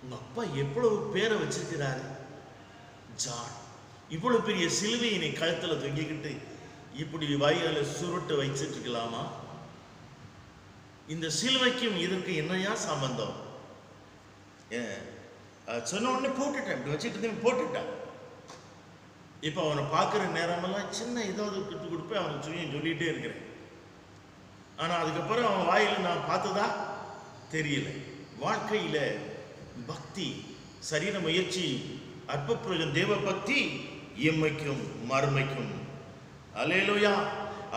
உங்க அப்பா எவ்வளவு பேரை வச்சிருக்கிறாரு? ஜான். இவ்வளவு பெரிய சிலுவையை நீ கழுத்துல தொங்கிக்கிட்டு இப்படி வயல சுருட்டு வச்சிட்டு இருக்கலாமா? இந்த சிலுவைக்கும் இதற்கு என்னையா சம்பந்தம்? சொன்ன உடனே போட்டுட்டேன், இப்படி வச்சுட்டு போட்டுட்டான். இப்போ அவனை பார்க்குற நேரமெல்லாம் சின்ன ஏதாவது கிட்டு கொடுப்பேன், அவனுக்கு சொல்லிகிட்டே இருக்கிறேன். ஆனால் அதுக்கப்புறம் அவன் வாயில் நான் பார்த்ததா தெரியல. வாழ்க்கையில் பக்தி, சரீர முயற்சி, அற்ப பிரயோஜனம், தேவ பக்தி எம்மைக்கும் மறுமைக்கும். அல்லேலூயா.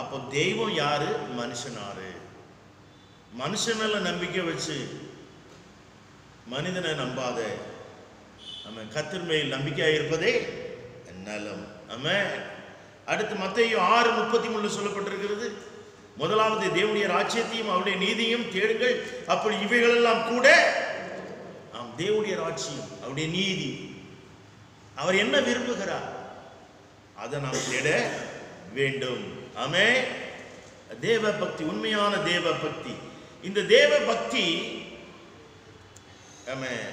அப்போ தெய்வம் யாரு, மனுஷன் யாரு? மனுஷன் மேல நம்பிக்கை வச்சு மனிதனை நம்பாத, நம்ம கர்த்தர் மேல் நம்பிக்கையாக இருப்பதே நலம். ஆமென். அடுத்து மத்தேயு 6:33 சொல்லப்பட்டிருக்கிறது, முதலாவது தேவனுடைய ராஜ்யத்தையும் அவருடைய நீதியும் தேடுங்கள், அப்படி இவைகளெல்லாம் கூட. தேவனுடைய ராஜ்யம், அவருடைய நீதி, அவர் என்ன விரும்புகிறார் அதை நாம் தேட வேண்டும். ஆமென். தேவ பக்தி, உண்மையான தேவ பக்தி. இந்த தேவ பக்தி, ஆமென்,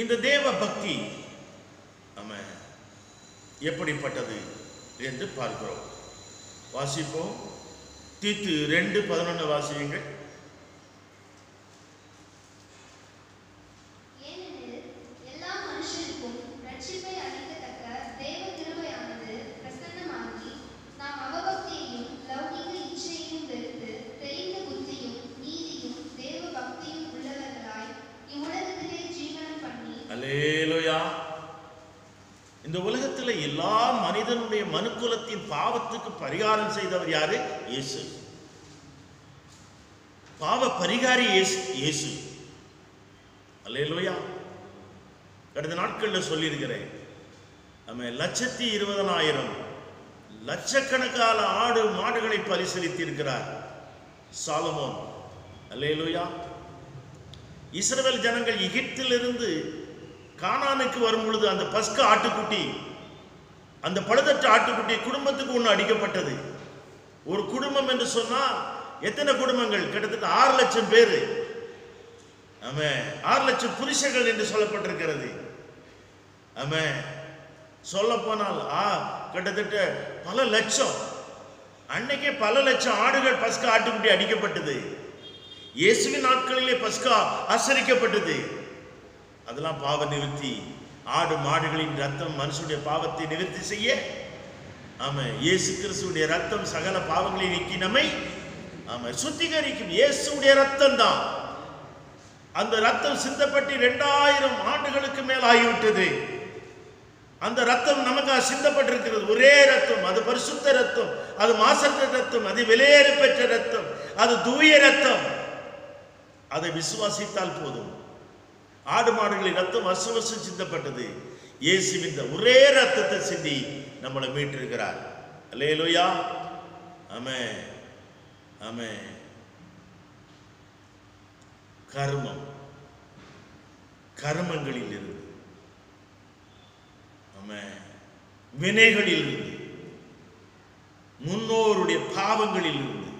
இந்த தேவ பக்தி ஆமென் எப்படிப்பட்டது என்று பார்க்கிறோம். வாசிப்போம். தீத்து 2:11 வாசியுங்கள். இந்த உலகத்தில் எல்லா மனிதனுடைய மனுக்குலத்தின் பாவத்துக்கு பரிகாரம் செய்தவர் யாரு? இயேசு. பாவ பரிகாரி இயேசு. அல்லேலூயா. கடந்த நாட்களில் சொல்லியிருக்கிறேன், நம்ம 1,20,000 லட்சக்கணக்கான ஆடு மாடுகளை பரிசீலித்திருக்கிறார் சாலமோன். அல்லேலூயா. இஸ்ரவேல் ஜனங்கள் எகிப்திலிருந்து கானானுக்கு வரும் பொழுது அந்த பஸ்கா ஆட்டுக்குட்டி, அந்த பழுதற்ற ஆட்டுக்குட்டி குடும்பத்துக்கு ஒன்று அடிக்கப்பட்டது. ஒரு குடும்பம் என்று சொன்னால் எத்தனை குடும்பங்கள்? கிட்டத்தட்ட 6 லட்சம் பேர். ஆமே, 6 லட்சம் புருஷர்கள் என்று சொல்லப்பட்டிருக்கிறது. ஆமே, சொல்ல போனால் கிட்டத்தட்ட பல லட்சம், அன்னைக்கே பல லட்சம் ஆடுகள் பஸ்கா ஆட்டுக்குட்டி அடிக்கப்பட்டது. இயேசுவின் நாட்களிலே பஸ்கா ஆசரிக்கப்பட்டது. அதெல்லாம் பாவ நிவர்த்தி. ஆடு மாடுகளின் ரத்தம் மனுஷனுடைய பாவத்தை நிவர்த்தி செய்ய. ஆமா, இயேசு கிறிஸ்துடைய ரத்தம் சகல பாவங்களை நீக்கி நம்மை சுத்திகரிக்கும். இயேசுடைய ரத்தம் தான். அந்த ரத்தம் சிந்தப்பட்டு 2000 ஆண்டுகளுக்கு மேல் ஆகிவிட்டது. அந்த ரத்தம் நமக்காக சிந்தப்பட்டிருக்கிறது. ஒரே ரத்தம், அது பரிசுத்த ரத்தம், அது மாசற்ற ரத்தம், அது விலையேற பெற்ற ரத்தம், அது தூய ரத்தம். அதை விசுவாசித்தால் போதும். ஆடு மாடுகளின் ரத்தம் வருஷம் வருஷம் சிந்தப்பட்டது. இயேசுவின் ஒரே ரத்தத்தை சிந்தி நம்மளை மீட்டிருக்கிறார். அல்லேலூயா. ஆமென், ஆமென். கர்மங்களில் இருந்து, ஆமென், வினைகளில் இருந்து, முன்னோருடைய பாவங்களில் இருந்து,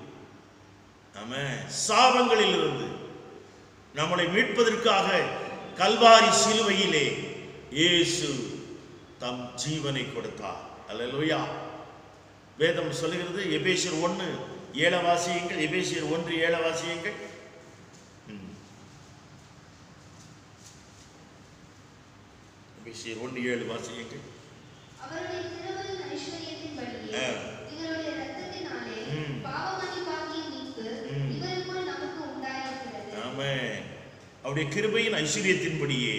ஆமென், சாபங்களில் இருந்து நம்மளை மீட்பதற்காக கல்வாரி சிலுவையிலே இயேசு தம் ஜீவனை கொடுத்தார். அல்லேலூயா. வேதம் சொல்லுகிறது, எபேசியர் 1:7 வாசியுங்கள். எபேசியர் 1:7 வாசியுங்கள். எபேசியர் 1:7 வாசியுங்கள். அவருடைய திருவருளின் ஐஸ்வரியத்தின்படியே இவருடைய இரத்தத்தினாலே பாவமன்னிப்பாகிய மீட்பு இவருக்குள் நமக்கு உண்டாயிருக்கிறது. ஆமென். அவருடைய கிருபையின் ஐஸ்வரியத்தின்படியே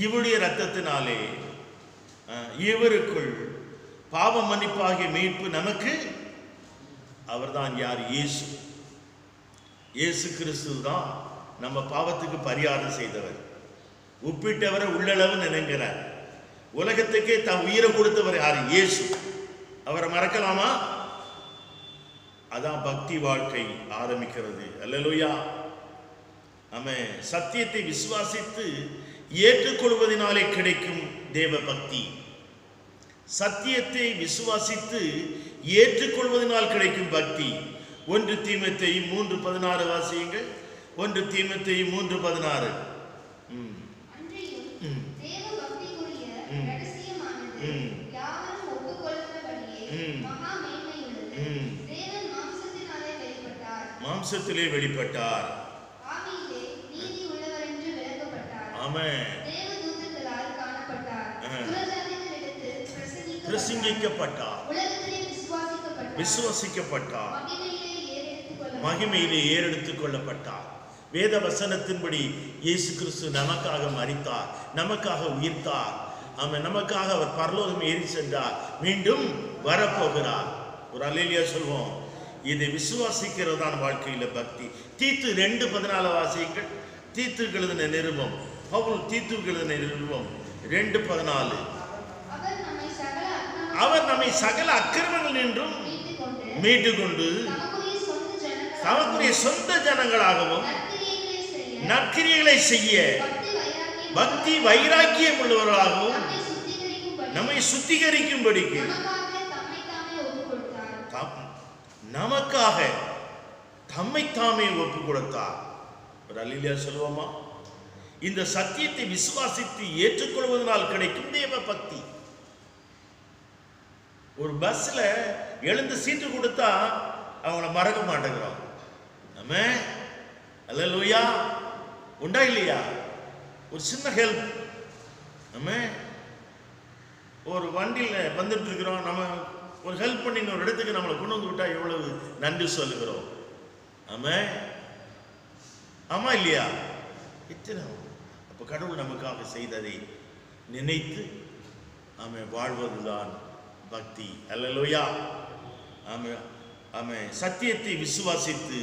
இவருடைய இரத்தத்தினாலே இவருக்குள் பாவ மன்னிப்பாகிய மீட்பு நமக்கு. அவர்தான் யார்? இயேசு. இயேசு கிறிஸ்து தான் நம்ம பாவத்துக்கு பரிகாரம் செய்தவர். உப்பிட்டவரை உள்ளளவு நினைக்கிறார். உலகத்துக்கே தன் உயிரை கொடுத்தவர் யார்? இயேசு. அவரை மறக்கலாமா? அதான் பக்தி வாழ்க்கை ஆரம்பிக்கிறது. அல்லேலூயா. ஆமென். சத்தியத்தை விசுவாசித்து ஏற்றுக்கொள்வதனாலே கிடைக்கும் தேவ பக்தி. சத்தியத்தை விசுவாசித்து ஏற்றுக்கொள்வதனால் கிடைக்கும் பக்தி. 1 தீமோத்தேயு 3:16 வாசியுங்கள். 1 தீமோத்தேயு 3:16. தேவ பக்திக்குரிய ரகசியமானது யாவரும் ஒப்புக்கொள்கிறபடியே மகா மேன்மையுள்ளது. தேவன் மாம்சத்திலே வெளிப்பட்டார். ஆவியிலே நீதி உள்ளவர் என்று விளக்கப்பட்டார். ஆமென். தேவதூதர்களால் காணப்பட்டார். புறஜாதிகளிடத்தில் பிரசங்கிக்கப்பட்டார். உலகத்திலே விசுவாசிக்கப்பட்டார். மகிமையிலே ஏறெடுத்துக் கொள்ளப்பட்டார். வேத வசனத்தின்படி இயேசு கிறிஸ்து நமக்காக மரித்தார், நமக்காக உயிர்த்தார். ஆமென். நமக்காக அவர் பரலோகம் ஏறி சென்றார், மீண்டும் வரப்போகிறார். ஒரு அல்லேலூயா சொல்வோம். இதை விசுவாசிக்கிறதான் வாழ்க்கையில பக்தி. தீத்து 2:14 வாசியுங்கள். தீத்துக்கு எழுதின நிருபம், பவுல் தீத்துக்கு எழுதின நிருபம் 2:14. அவர் நம்மை சகல அக்கிரமங்கள் நின்றும் மீட்டுக்கொண்டு தமக்குரிய சொந்த ஜனங்களாகவும் நற்கிரியைகளை செய்ய பக்தி வைராக்கியம் உள்ளவர்களாகவும் நம்மை சுத்திகரிக்கும்படிக்கு நமக்காக தம்மைத்தாமே ஒப்பு கொடுத்தார். ஒரு அல்லேலூயா சொல்லுவோமா? இந்த சத்தியத்தை விசுவாசித்து ஏற்றுக்கொள்வதனால் கிடைக்கும் தேவ பக்தி. ஒரு பஸ்ல எழுந்து சீட்டு கொடுத்தா அவங்கள மறக்க மாட்டேங்கிறோம். நம்ம அல்லேலூயா உண்டா இல்லையா? ஒரு சின்ன ஹெல்ப். நம்ம ஒரு வண்டியில் வந்துட்டு இருக்கிறோம், நம்ம ஒரு ஹெல்ப் பண்ணி ஒரு இடத்துக்கு நம்மளை கொண்டு வந்து விட்டா எவ்வளவு நன்றி சொல்லுகிறோம். ஆமா இல்லையா? இத்தனை அப்போ கடவுள் நமக்காக செய்ததை நினைத்து வாழ்வதுதான் பக்தி. அல்லேலூயா. ஆமென். சத்தியத்தை விசுவாசித்து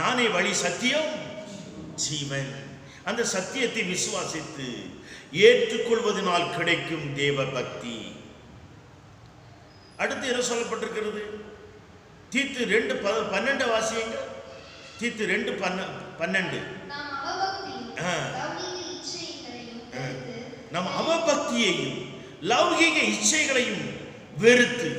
நானே வழி சத்தியம் ஜீவன். அந்த சத்தியத்தை விசுவாசித்து ஏற்றுக்கொள்வதனால் கிடைக்கும் தேவ பக்தி. அடுத்து என்ன சொல்லப்பட்டிருக்கிறது? தீத்து 2:12 வாசியுங்கள். தீத்து 2:12. நம் அவபக்தியையும் லௌகிக இச்சைகளையும் வெறுத்து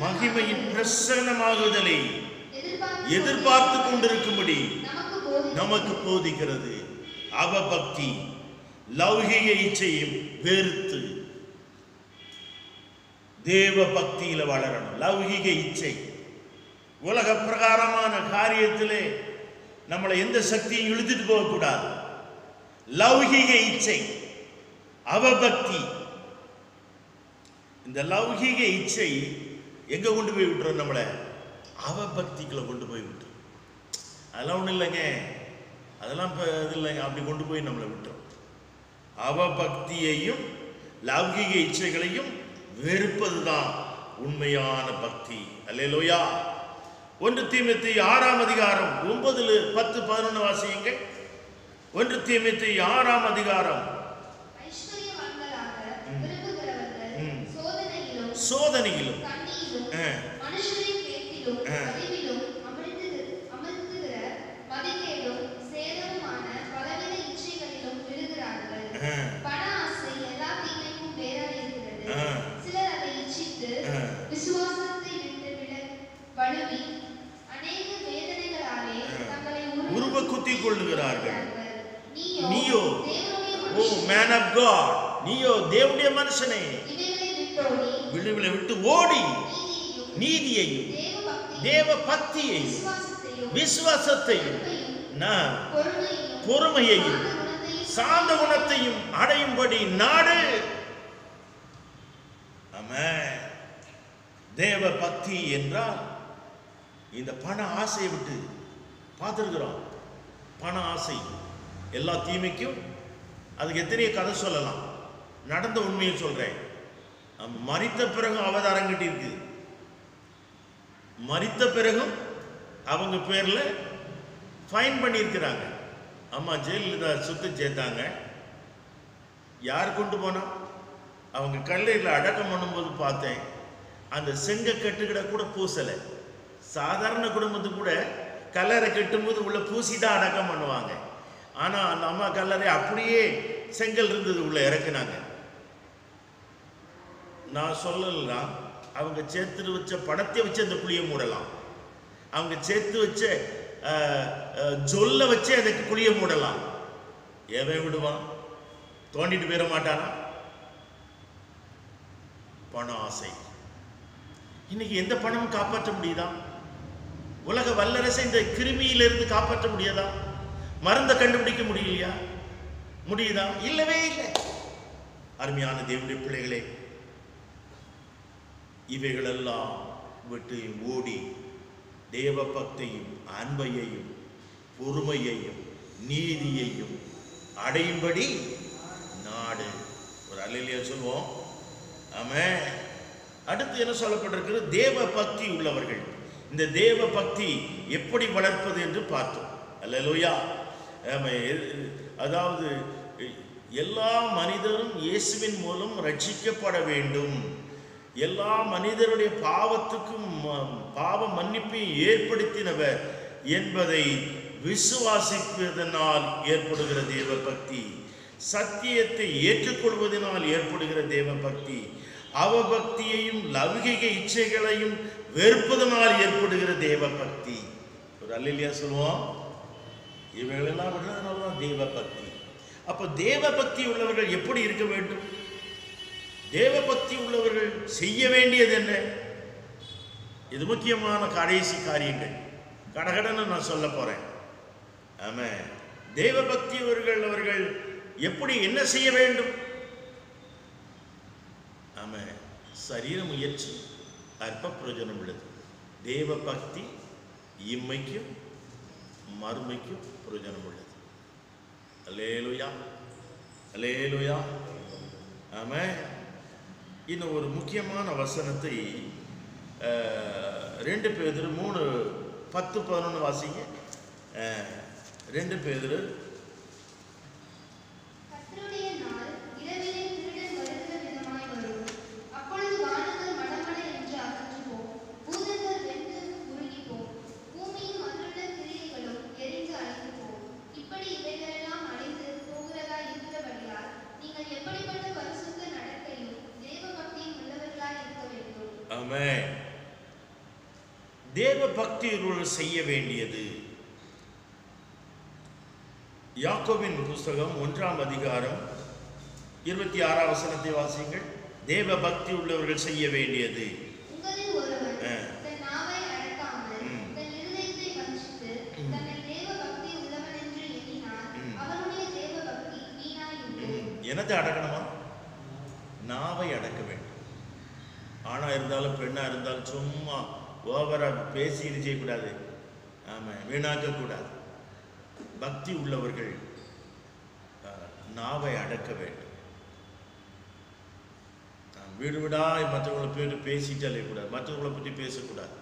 மகிமையின் பிரசன்னமாகுதலை எதிர்பார்த்து கொண்டிருக்கும்படி நமக்கு போதிக்கிறது. அவபக்தி லௌகிக இச்சையும் வெறுத்து தேவ பக்தியில வளரணும். லௌகிக இச்சை உலக பிரகாரமான காரியத்திலே நம்மளை எந்த சக்தியும் இழுத்துட்டு போகக்கூடாது. லௌகிக இச்சை, அவபக்தி, இந்த லௌகிக இச்சை எங்க கொண்டு போய் விட்டுறோம்? நம்மளை அவபக்திக்குள்ள கொண்டு போய் விட்டுரும். அதெல்லாம் ஒன்றும் இல்லைங்க, அதெல்லாம் இப்போ இது இல்லைங்க, அப்படி கொண்டு போய் நம்மளை விட்டுரும். அவபக்தியையும் லௌகிக இச்சைகளையும் வெறுப்பதுதான் உண்மையான பக்தி. அல்லேலூயா. 1 தீமோத்தேயு 6ஆம் அதிகாரம் 9, 10, 11 வாசியுங்கள். 1 தீமோத்தேயு 6ஆம் அதிகாரம். சோதனையிலும் உருவ குத்திக் கொள்ளுகிறார்கள். நீயோ, ஓ மேன் ஆஃப் காட், நீயோ தேவனுடைய மனுஷனே, விடுதலை விட்டு ஓடி நீதியையும் தேவ பக்தியையும் விசுவாசத்தையும் பொறுமையையும் சாந்த குணத்தையும் அடையும்படி நாடு. ஆமென். தேவ பக்தி என்றால் இந்த பண ஆசையை விட்டு பார்த்துருக்கிறோம். பண ஆசை எல்லா தீமைக்கும். அதுக்கு எத்தனையோ கதை சொல்லலாம். நடந்த உண்மையை சொல்றேன். மரித்த பிறகும் அவதாரம் கட்டியிருக்கு. மரித்த பிறகும் அவங்க பேர்ல ஃபைன் பண்ணியிருக்கிறாங்க. அம்மா ஜெயலலிதா சொத்து சேர்த்தாங்க. யார் கொண்டு போனா? அவங்க கல்லறையில் அடக்கம் பண்ணும்போது பார்த்தேன், அந்த செங்க கட்டுக்கிட கூட பூசலை. சாதாரண குடும்பத்துக்கு கூட கல்லறை கட்டும்போது உள்ள பூசி தான் அடக்கம் பண்ணுவாங்க. ஆனால் அந்த அம்மா கல்லறை அப்படியே செங்கல் இருந்தது, உள்ள இறக்குனாங்க. நான் சொல்லலாம், அவங்க சேர்த்து வச்ச பணத்தை வச்சு அந்த குழியை மூடலாம். அவங்க சேர்த்து வச்ச ஜொல்ல வச்சு அதுக்கு குழியை மூடலாம். எவன் விடுவான்? தோண்டிட்டு போயிட மாட்டானா? பண ஆசை. இன்னைக்கு எந்த பணமும் காப்பாற்ற முடியுதா? உலக வல்லரசை இந்த கிருமியிலிருந்து காப்பாற்ற முடியாதா? மருந்தை கண்டுபிடிக்க முடியலையா? முடியுதா? இல்லவே இல்லை. அருமையான தேவனுடைய பிள்ளைகளே, இவைகளெல்லாம் விட்டு ஓடி தேவ பக்தியையும் அன்பையையும் பொறுமையையும் நீதியையும் அடையும்படி நாடு. ஒரு அல்லேலூயா சொல்வோம். ஆமென். அடுத்து என்ன சொல்லப்பட்டிருக்கிறது? தேவ பக்தி உள்ளவர்கள். இந்த தேவ பக்தி எப்படி வளர்ப்பது என்று பார்த்தோம். அல்லேலூயா. அதாவது எல்லா மனிதரும் இயேசுவின் மூலம் ரட்சிக்கப்பட வேண்டும். எல்லா மனிதருடைய பாவத்துக்கும் பாவ மன்னிப்பை ஏற்படுத்தினவர் என்பதை விசுவாசிப்பதனால் ஏற்படுகிற தேவ பக்தி, சத்தியத்தை ஏற்றுக்கொள்வதனால் ஏற்படுகிற தேவ பக்தி, அவபக்தியையும் லௌகிக இச்சைகளையும் வெறுப்பதனால் ஏற்படுகிற தேவ பக்தி. ஒரு அல்லேலூயா சொல்லுவோம். இவைகளெல்லாம் விடுறதுனால தான் தேவ பக்தி. அப்போ தேவ பக்தி உள்ளவர்கள் எப்படி இருக்க வேண்டும்? தேவ பக்தி உள்ளவர்கள் செய்ய வேண்டியது என்ன? இது முக்கியமான கடைசி காரியங்கள். கடகடன்னு நான் சொல்ல போறேன். ஆமாம். தேவ பக்தி அவர்கள் எப்படி என்ன செய்ய வேண்டும்? ஆமாம். சரீர முயற்சி அற்ப பிரயோஜனம் உள்ளது. தேவ பக்தி இம்மைக்கும் மறுமைக்கும் பிரயோஜனம் உள்ளது. அல்லேலூயா, அல்லேலூயா. ஆமாம். இன்னும் ஒரு முக்கியமான வசனத்தை 2 பேதுரு 3:10-11 வாசிங்க. 2 பேதுரு ஆமென். தேவ பக்தியுள்ளவர்கள் செய்ய வேண்டியது. யாக்கோபின் புஸ்தகம் 1ஆம் அதிகாரம் 26ஆம் வசனத்தை வாசியுங்கள். தேவ பக்தி உள்ளவர்கள் செய்ய வேண்டியது. உங்களில் ஒருவன் தன் நாவை அடக்காமல் தன் இருதயத்தை வஞ்சித்து தன்னை தேவ பக்தி உள்ளவன் என்று எண்ணினான், அவனுடைய தேவ பக்தி வீணாயிற்று. என்னத்தை அடக்கணுமா? நாவை அடக்க வேண்டும். ஆணா இருந்தாலும் பெண்ணா இருந்தாலும் சும்மா ஓவரா பேசி இது செய்யக்கூடாது. ஆமாம், வீணாக்க கூடாது. பக்தி உள்ளவர்கள் நாவை அடக்க வேண்டும். வீடு வீடா மற்றவங்களை பேர் பேசிட்டே அலையக்கூடாது. மற்றவங்களை பற்றி பேசக்கூடாது.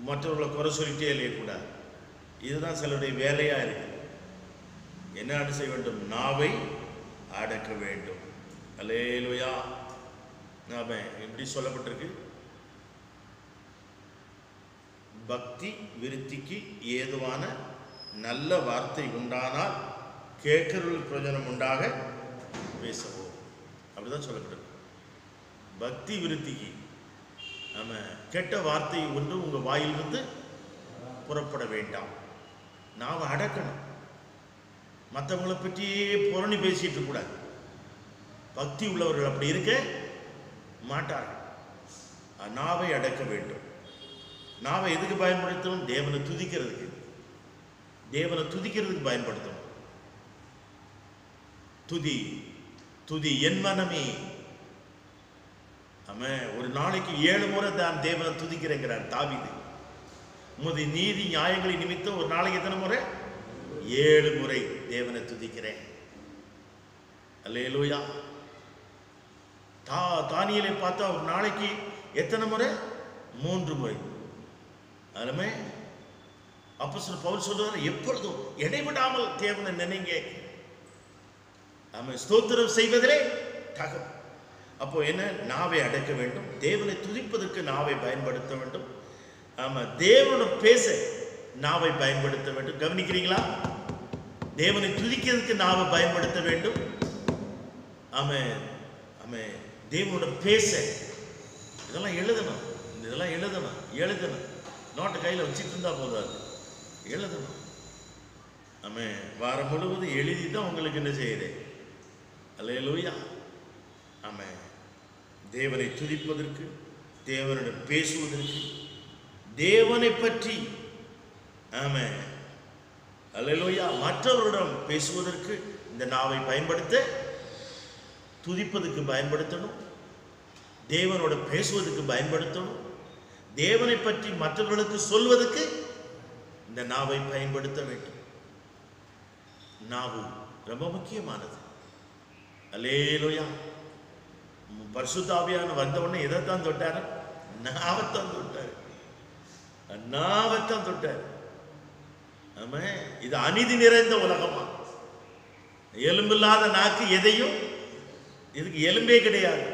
மற்றவர்களை குறை சொல்லிட்டே அலையக்கூடாது. இதுதான் சிலருடைய வேலையா இருக்கு. என்ன செய்ய வேண்டும்? நாவை அடக்க வேண்டும். அல்லேலூயா. ஆமென். எப்படி சொல்லப்பட்டிருக்கு? பக்தி விருத்திக்கு ஏதுவான நல்ல வார்த்தை உண்டானால் கேட்கிறவர்கள் பிரயோஜனம் உண்டாக பேசவோ, அப்படிதான் சொல்லப்பட்டிருக்கு. பக்தி விருத்திக்கு கெட்ட வார்த்தை ஒன்று உங்கள் வாயிலிருந்து புறப்பட வேண்டாம். நாவை அடக்கணும். மற்றவங்களை பற்றியே புரணி பேசிட்டு இருக்கக்கூடாது. பக்தி உள்ளவர்கள் அப்படி இருக்க மாட்டார்கள். நாவை அடக்க வேண்டும். நாவை எதுக்கு பயன்படுத்தணும்? தேவனை துதிக்கிறதுக்கு. தேவனை துதிக்கிறதுக்கு பயன்படுத்தணும். துதி துதி என் மனமே. ஆமென். ஒரு நாளைக்கு 7 முறை தான் தேவனை துதிக்கிறேங்கிறார் தாவீது. உமது நீதி நியாயங்களை நிமித்தம் ஒரு நாளைக்கு எத்தனை முறை? 7 முறை தேவனை துதிக்கிறேன். அல்லேலூயா. தானியேலை பார்த்தா ஒரு நாளைக்கு எத்தனை முறை? 3 முறை. அதுமே அப்போஸ்தலர் பவுல் சொல்றார், எப்பொழுதும் இடைவிடாமல் தேவனை நினைங்க. ஆமென். ஸ்தோத்திரம் செய்வதிலே தகம். அப்போ என்ன? நாவை அடக்க வேண்டும். தேவனை துதிப்பதற்கு நாவை பயன்படுத்த வேண்டும். ஆமா, தேவனோட பேச நாவை பயன்படுத்த வேண்டும். கவனிக்கிறீங்களா? தேவனை துதிக்கிறதுக்கு நாவை பயன்படுத்த வேண்டும். ஆமென். ஆமென். தேவனோட பேச இதெல்லாம் எழுதணும். இதெல்லாம் எழுதணும். நோட்டை கையில் வச்சுட்டு இருந்தா போதாது, எழுதணும். ஆமென். வாரம் முழுவதும் எழுதி தான் உங்களுக்கு என்ன செய்யுது? அல்லேலூயா. ஆமென். தேவனை துதிப்பதற்கு, தேவனிடம் பேசுவதற்கு, தேவனை பற்றி ஆமென் அல்லேலூயா மற்றவரிடம் பேசுவதற்கு இந்த நாவை பயன்படுத்த, துதிப்பதற்கு பயன்படுத்தணும், தேவனோட பேசுவதற்கு பயன்படுத்தணும், தேவனை பற்றி மற்றவர்களுக்கு சொல்வதற்கு இந்த நாவை பயன்படுத்த வேண்டும். நாவு ரொம்ப முக்கியமானது. அல்லேலூயா. பரிசுத்த ஆவியானவர் வந்த உடனே எதைத்தான் தொட்டார்? நாவைத்தான் தொட்டார். நாவைத்தான் தொட்டார். ஆமா, இது அநீதி நிறைந்த உலகமா? எலும்பில்லாத நாக்கு எதையும், இதுக்கு எலும்பே கிடையாது.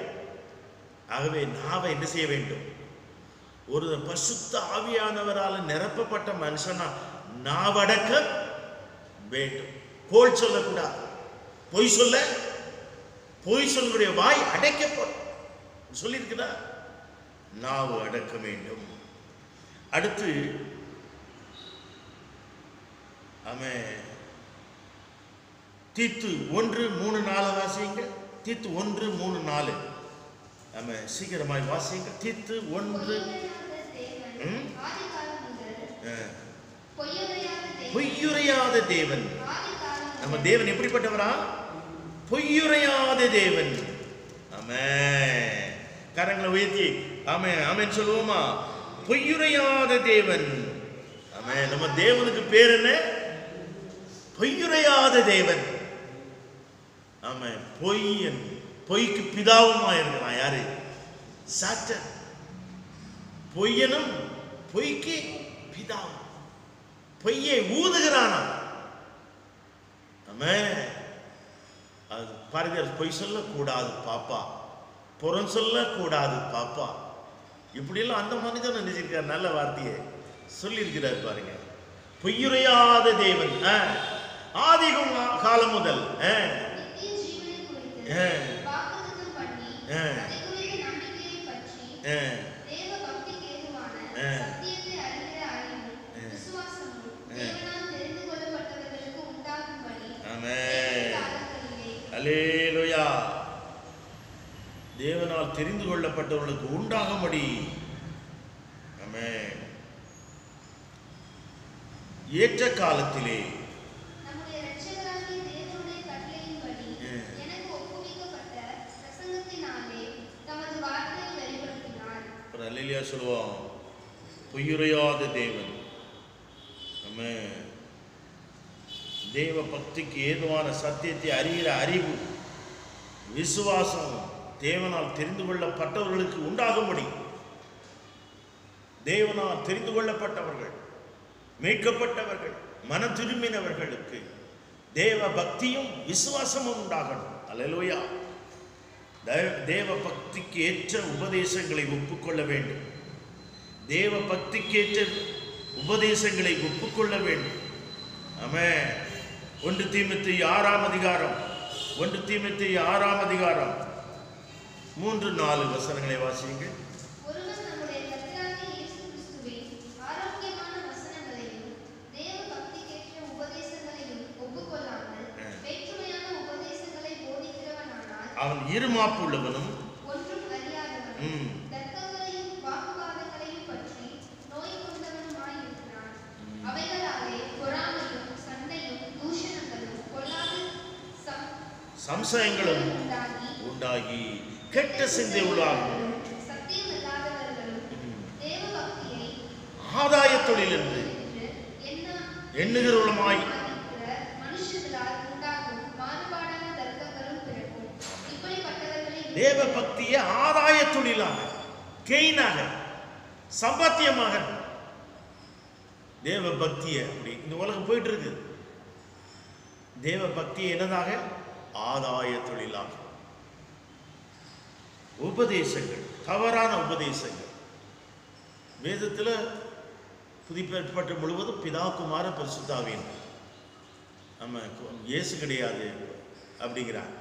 ஆகவே நாவை என்ன செய்ய வேண்டும்? ஒரு பரிசுத்த ஆவியானவரால் நிரப்பப்பட்ட மனுஷனா நாவடக்க வேண்டும். கோள் சொல்லக்கூடாது. பொய் சொல்லக்கூடிய வாய் அடைக்கப்படும் சொல்லியிருக்குதா? நாவு அடக்க வேண்டும். அடுத்து ஆமென். தீத்து 1:3-4 வாசிங்க. தீத்து 1:3-4. ஆமென். சீக்கிரமாய் வாசிங்க. தீத்து 1. பொய்யுரையாத தேவன். நம்ம தேவன் எப்படிப்பட்டவரா? பொய்யுரையாத தேவன். ஆமென். கரங்களை உயர்த்தி ஆமென் ஆமென் சொல்லுவோமா? பொய்யுரையாத தேவன். ஆமென். நம்ம தேவனுக்கு பேர் என்ன? பொய்யுரையாத தேவன். ஆமென். பொய்யன், பொய்க்கு பிதாவுமா இருக்கிறான். யாரு? சாத்தான். பொய்யனும் பொய்க்கு பிதாவும். பொய்யை ஊதுகிறானா? ஆமென். அது பாருங்க, பொய் சொல்லக்கூடாது பாப்பா, புறம் சொல்லக்கூடாது பாப்பா. இப்படியெல்லாம் அந்த மனிதன் நினைச்சிருக்கார். நல்ல வார்த்தையை சொல்லியிருக்கிறார் பாருங்க. பொய்யுரையாத தேவன். ஆதி காலம் முதல் தேவ பக்திக்கு ஏதுவான சத்தியத்தை அறிகிற அறிவும் விசுவாசமும் தேவனால் தெரிந்து கொள்ளப்பட்டவர்களுக்கு உண்டாகும்படி. ஆமென். அல்லேலூயா. தேவனால் தெரிந்து கொள்ளப்பட்டவர்களுக்கு உண்டாகும்படி. ஆமென். ஏற்ற காலத்திலே நம்முடைய இரட்சகராகிய தேவனுடைய கட்டளையின்படி எனக்கு ஒப்புவிக்கப்பட்ட பிரசங்கத்தினாலே தமது வார்த்தையை வெளிப்படுத்தினார். ஒரு அல்லேலூயா சொல்லுவோம். பொய்யுரையாத தேவன். ஆமென். தேவ பக்திக்கு ஏதுவான சத்தியத்தை அறிகிற அறிவு விசுவாசம் தேவனால் தெரிந்து கொள்ளப்பட்டவர்களுக்கு உண்டாகும்படி. தேவனால் தெரிந்து கொள்ளப்பட்டவர்கள், மீட்கப்பட்டவர்கள், மன திரும்பினவர்களுக்கு தேவ பக்தியும் விசுவாசமும் உண்டாகணும். அல்லேலூயா. தேவ பக்திக்கு ஏற்ற உபதேசங்களை ஒப்புக்கொள்ள வேண்டும். தேவ பக்திக்கேற்ற உபதேசங்களை ஒப்புக்கொள்ள வேண்டும். ஆமென். 1 தீமோத்தேயு 6ஆம் அதிகாரம் 1 தீமோத்தேயு 6ஆம் அதிகாரம் 3-4 வசனங்களை வாசியுங்கள். ஒருவன் நம்முடைய கர்த்தராகிய இயேசு கிறிஸ்துவின் ஆரோக்கியமான வசனங்களையும் தேவ பக்திக்கேற்ற உபதேசங்களையும் ஒப்புக்கொள்ளாமல் வேற்றுமையான உபதேசங்களை போதிக்கிறவனானால் அவன் இருமாப்பு உள்ளவனும் ஒன்றும் அறியாதவனும் தர்க்கங்களையும் வாக்குவாதங்களையும் பற்றி நோய் கொண்டவனுமாய் இருக்கிறான். அவைகளாலே பொறாமையும் சண்டையும் தூஷணங்களும் பொல்லாத சம்சயங்களும் உண்டாகி கெட்ட சிந்தை உள்ளாகும். சத்தியம் இல்லாதவர்களும் தேவ பக்தியை ஆதாய தொழில் என்று எண்ணுகிறவளுமாய் மனுஷர்களால் உண்டாகும் மாறுபாடான தர்க்கங்களும் பிறக்கும். இப்படிப்பட்டவர்களை தேவ பக்தியை ஆதாய தொழிலாக, கெயினாக, சம்பாத்தியமாக தேவ பக்தியை அப்படி இந்த உலகம் போயிட்டு இருக்கு. தேவ பக்தியை என்னதாக? ஆதாய தொழிலாக. உபதேசங்கள், தவறான உபதேசங்கள். வேதத்தில் புதிப்பேற்பட்ட முழுவதும் பிதா குமார பரிசுத்த ஆவியின். நம்ம இயேசு கிடையாது அப்படிங்கிறான்.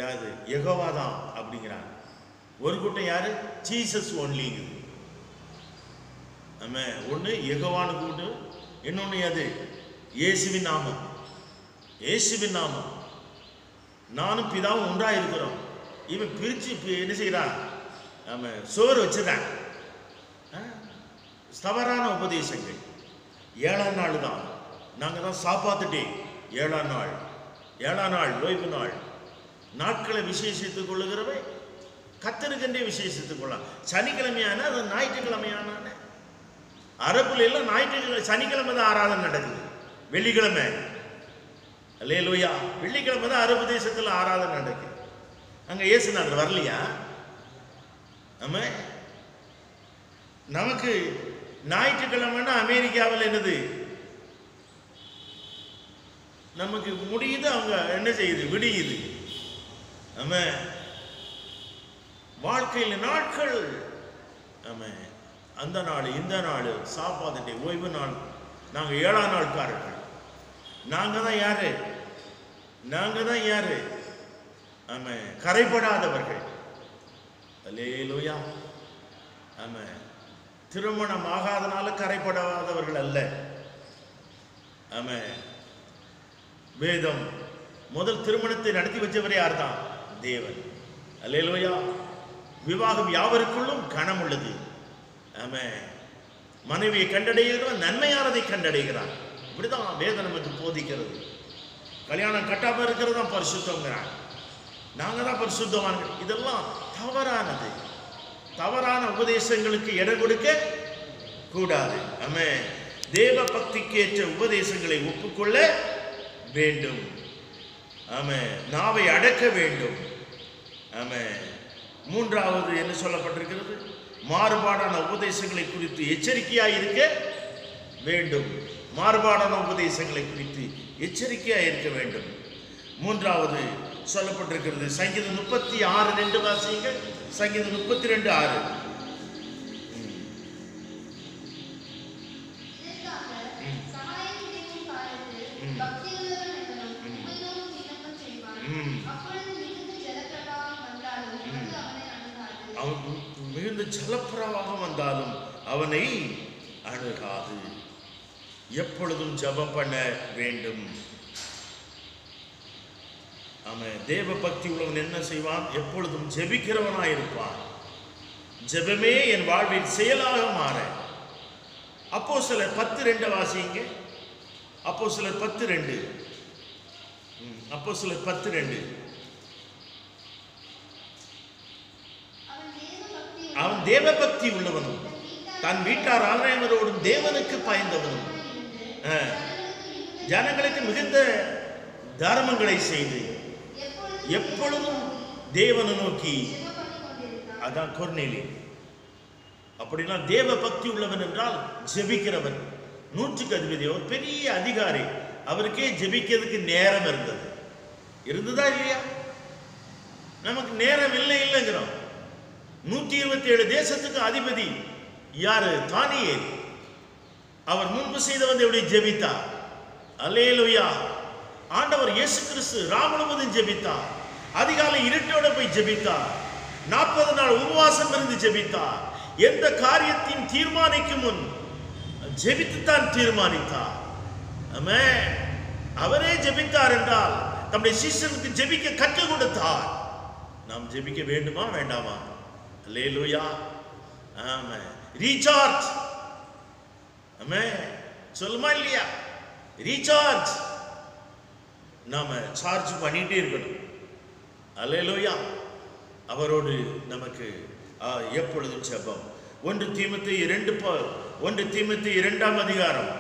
யாரு? யெகோவா தான் அப்படிங்கிறான். ஒரு கூட்டம் யாரு? ஜீசஸ் ஒன்லிங்குது. நம்ம ஒன்று யெகோவான்னு கூட்டு, இன்னொன்று அது இயேசுவின் நாமம். இயேசுவின் நாமம். நானும் பிதாவும் ஒன்றா இருக்கிறோம். இவன் பிரித்து என்ன செய்கிறான்? நம்ம சோறு வச்சுறான். தவறான உபதேசங்கள். 7ஆம் நாள் தான் நாங்கள் தான் சாப்பாத்துட்டே. 7ஆம் நாள், 7ஆம் நாள் ஓய்வு நாள். நாட்களை விசேஷித்துக் கொள்ளுகிறவை கத்தருக்கென்றே விசேஷித்துக் கொள்ளலாம். சனிக்கிழமையான அது ஞாயிற்றுக்கிழமையான அரபுல எல்லாம் ஞாயிற்றுக்கிழமை, சனிக்கிழமை தான் ஆராதனை நடக்குது. வெள்ளிக்கிழமை அல்லேலூயா, வெள்ளிக்கிழமை தான் அரபு தேசத்தில் ஆராதனை நடக்குது. அங்கே இயேசுநாதர் வரலையா? நம்ம நமக்கு ஞாயிற்றுக்கிழமைன்னா அமெரிக்காவில் என்னது நமக்கு முடியுது, அவங்க என்ன செய்யுது? விடியுது. நம்ம வாழ்க்கையில் நாட்கள், நம்ம அந்த நாள் இந்த நாள் சாப்பாடு ஓய்வு நாள். நாங்கள் 7ஆம் நாள்காரர்கள். நாங்கள் தான் யாரு? நாங்கள் தான் யாரு? நம்ம கரைப்படாதவர்கள். அல்லேலூயா. நம்ம திருமணம் ஆகாதனால கரைப்படாதவர்கள் அல்ல. நம்ம வேதம் முதல் திருமணத்தை நடத்தி வச்சவரே யார் தான்? தேவன். அல்லேலூயா. விவாகம் யாவருக்குள்ளும் கனம் உள்ளது. ஆமென். மனைவியை கண்டடைகிறவன் நன்மையானதை கண்டடைகிறான். இப்படிதான் வேதம் நமக்கு போதிக்கிறது. கல்யாணம் கட்டாம இருக்கிறது தான் பரிசுத்தங்கிறான். நாங்க தான் பரிசுத்தவான்கள். இதெல்லாம் தவறானது. தவறான உபதேசங்களுக்கு இடம் கொடுக்க கூடாது. ஆமென். தேவ பக்திக்கு ஏற்ற உபதேசங்களை ஒப்புக்கொள்ள வேண்டும். ஆமென். நாவை அடக்க வேண்டும். ஆமென். மூன்றாவது என்ன சொல்லப்பட்டிருக்கிறது? மாறுபாடான உபதேசங்களை குறித்து எச்சரிக்கையாக இருக்க வேண்டும். மாறுபாடான உபதேசங்களை குறித்து எச்சரிக்கையாக இருக்க வேண்டும். மூன்றாவது சொல்லப்பட்டிருக்கிறது சங்கீதம் 36:2 வாசியுங்கள். சங்கீதம் 32:6. மிகுந்த ஜலப்பிரவாகம் வந்தாலும் அவனை அணுகாது. எப்பொழுதும் ஜெபம் பண்ண வேண்டும். அவன் தேவ பக்தி உள்ளவன் என்ன செய்வான்? எப்பொழுதும் ஜெபிக்கிறவனாயிருப்பான். ஜெபமே என் வாழ்வில் செயலாக மாற. அப்போஸ்தலர் 10:2 வாசிங்க. அப்போஸ்தலர் 10:2. அப்போஸ்தலர் 10:2. அவன் தேவ பக்தி உள்ளவனும் தன் வீட்டார் ஆராய்வரோடும் தேவனுக்கு பயந்தவனும் ஜனங்களுக்கு மிகுந்த தர்மங்களை செய்து எப்பொழுதும் தேவனை நோக்கி. அதான் கொர்நேலி. அப்படின்னா தேவ பக்தி உள்ளவன் என்றால் ஜெபிக்கிறவன், 100க்கு அதிபதி, ஒரு பெரிய அதிகாரி. அவருக்கே ஜெபிக்கிறதுக்கு நேரம் இருந்ததா இல்லையா? நமக்கு நேரம் இல்லைங்கிறோம். 127 தேசத்துக்கு அதிபதி யாரு? தானியேல். அவர் முன்பு செய்தவன் எப்படி ஜெபித்தார்? அல்லேலூயா. ஆண்டவர் இயேசு கிறிஸ்து ராமுழுவதும் ஜெபித்தார். அதிகாலை இருட்டோட போய் ஜெபித்தார். 40 நாள் உபவாசம் இருந்து ஜெபித்தார். எந்த காரியத்தையும் தீர்மானிக்கும் முன் ஜெபித்துத்தான் தீர்மானித்தார். ஆமென். அவரே ஜெபித்தார் என்றால் தம்முடைய சீஷனுக்கு ஜெபிக்க கற்றுக் கொடுத்தார். நாம் ஜெபிக்க வேண்டுமா வேண்டாமா? அல்லேலூயா. ஆமென். ரீசார்ஜ். ஆமென். சொல்லுமா இல்லையா? ரீசார்ஜ். நாம சார்ஜ் பண்ணிட்டே இருக்கணும். அல்லேலூயா. அவரோடு நமக்கு எப்பொழுதும் ஜெபம். 1 தீமோத்தேயு 2 அதிகாரம்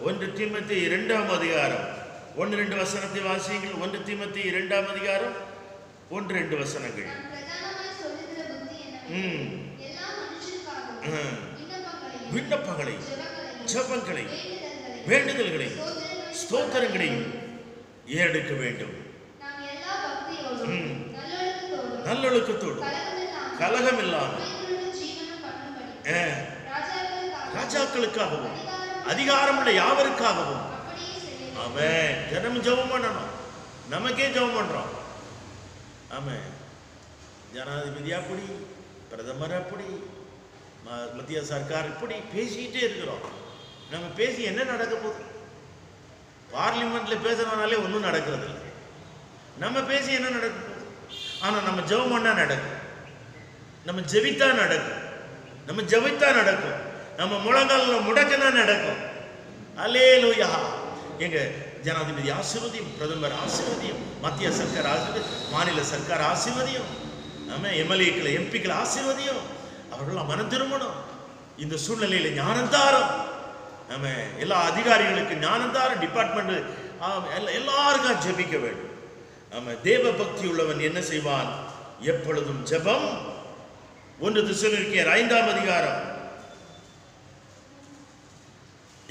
1 தீமோத்தேயு 2 அதிகாரம் 1-2 வசனத்தை வாசியுங்கள். 1 தீமோத்தேயு 2 அதிகாரம் 1-2 வசனங்கள். விண்ணப்பங்களை, ஜெபங்களை, வேண்டுதல்களை, ஸ்தோத்திரங்களையும் ஏறெடுக்க வேண்டும். நல்லொழுக்கத்தோடு கலகம் இல்லாமல் ராஜாக்களுக்காகவும் அதிகாரமுள்ள யாவருக்காகவும் அவன் தினமும் ஜெபம் பண்ணணும். நமக்கே ஜெபம் பண்றோம். ஆமென். ஜனாதிபதி அப்படி, பிரதமர் அப்படி, மத்திய சர்க்கார் இப்படி பேசிக்கிட்டே இருக்கிறோம். நம்ம பேசி என்ன நடக்க போகுது? பார்லிமெண்ட்ல பேசுறதுனாலே ஒன்றும் நடக்கிறது இல்லை. நம்ம பேசி என்ன நடக்க போகுது? ஆனால் நம்ம ஜெபம் பண்ணா நடக்கும். நம்ம ஜெபித்தா நடக்கும். நம்ம ஜெபித்தா நடக்கும். நம்ம முழங்கால முடக்கினா நடக்கும். அல்லேலூயா. எங்க ஜனாதிபதி ஆசீர்வதியும், பிரதமர் ஆசீர்வதியும், மத்திய சர்க்கார் ஆசீர்வதியும், மாநில சர்க்கார் ஆசீர்வதியும், நம்ம எம்எல்ஏக்களை எம்பிக்களை ஆசீர்வதியும். அவர்கள் மனம் திரும்பணும். இந்த சூழ்நிலையில ஞானந்தாரம். நம்ம எல்லா அதிகாரிகளுக்கு ஞானந்தாரம், டிபார்ட்மெண்ட் எல்லாருக்கும் ஜெபிக்க வேண்டும். நம்ம தேவ பக்தி உள்ளவன் என்ன செய்வான்? எப்பொழுதும் ஜெபம். 1 தெசலோனிக்கேயர் 5 அதிகாரம்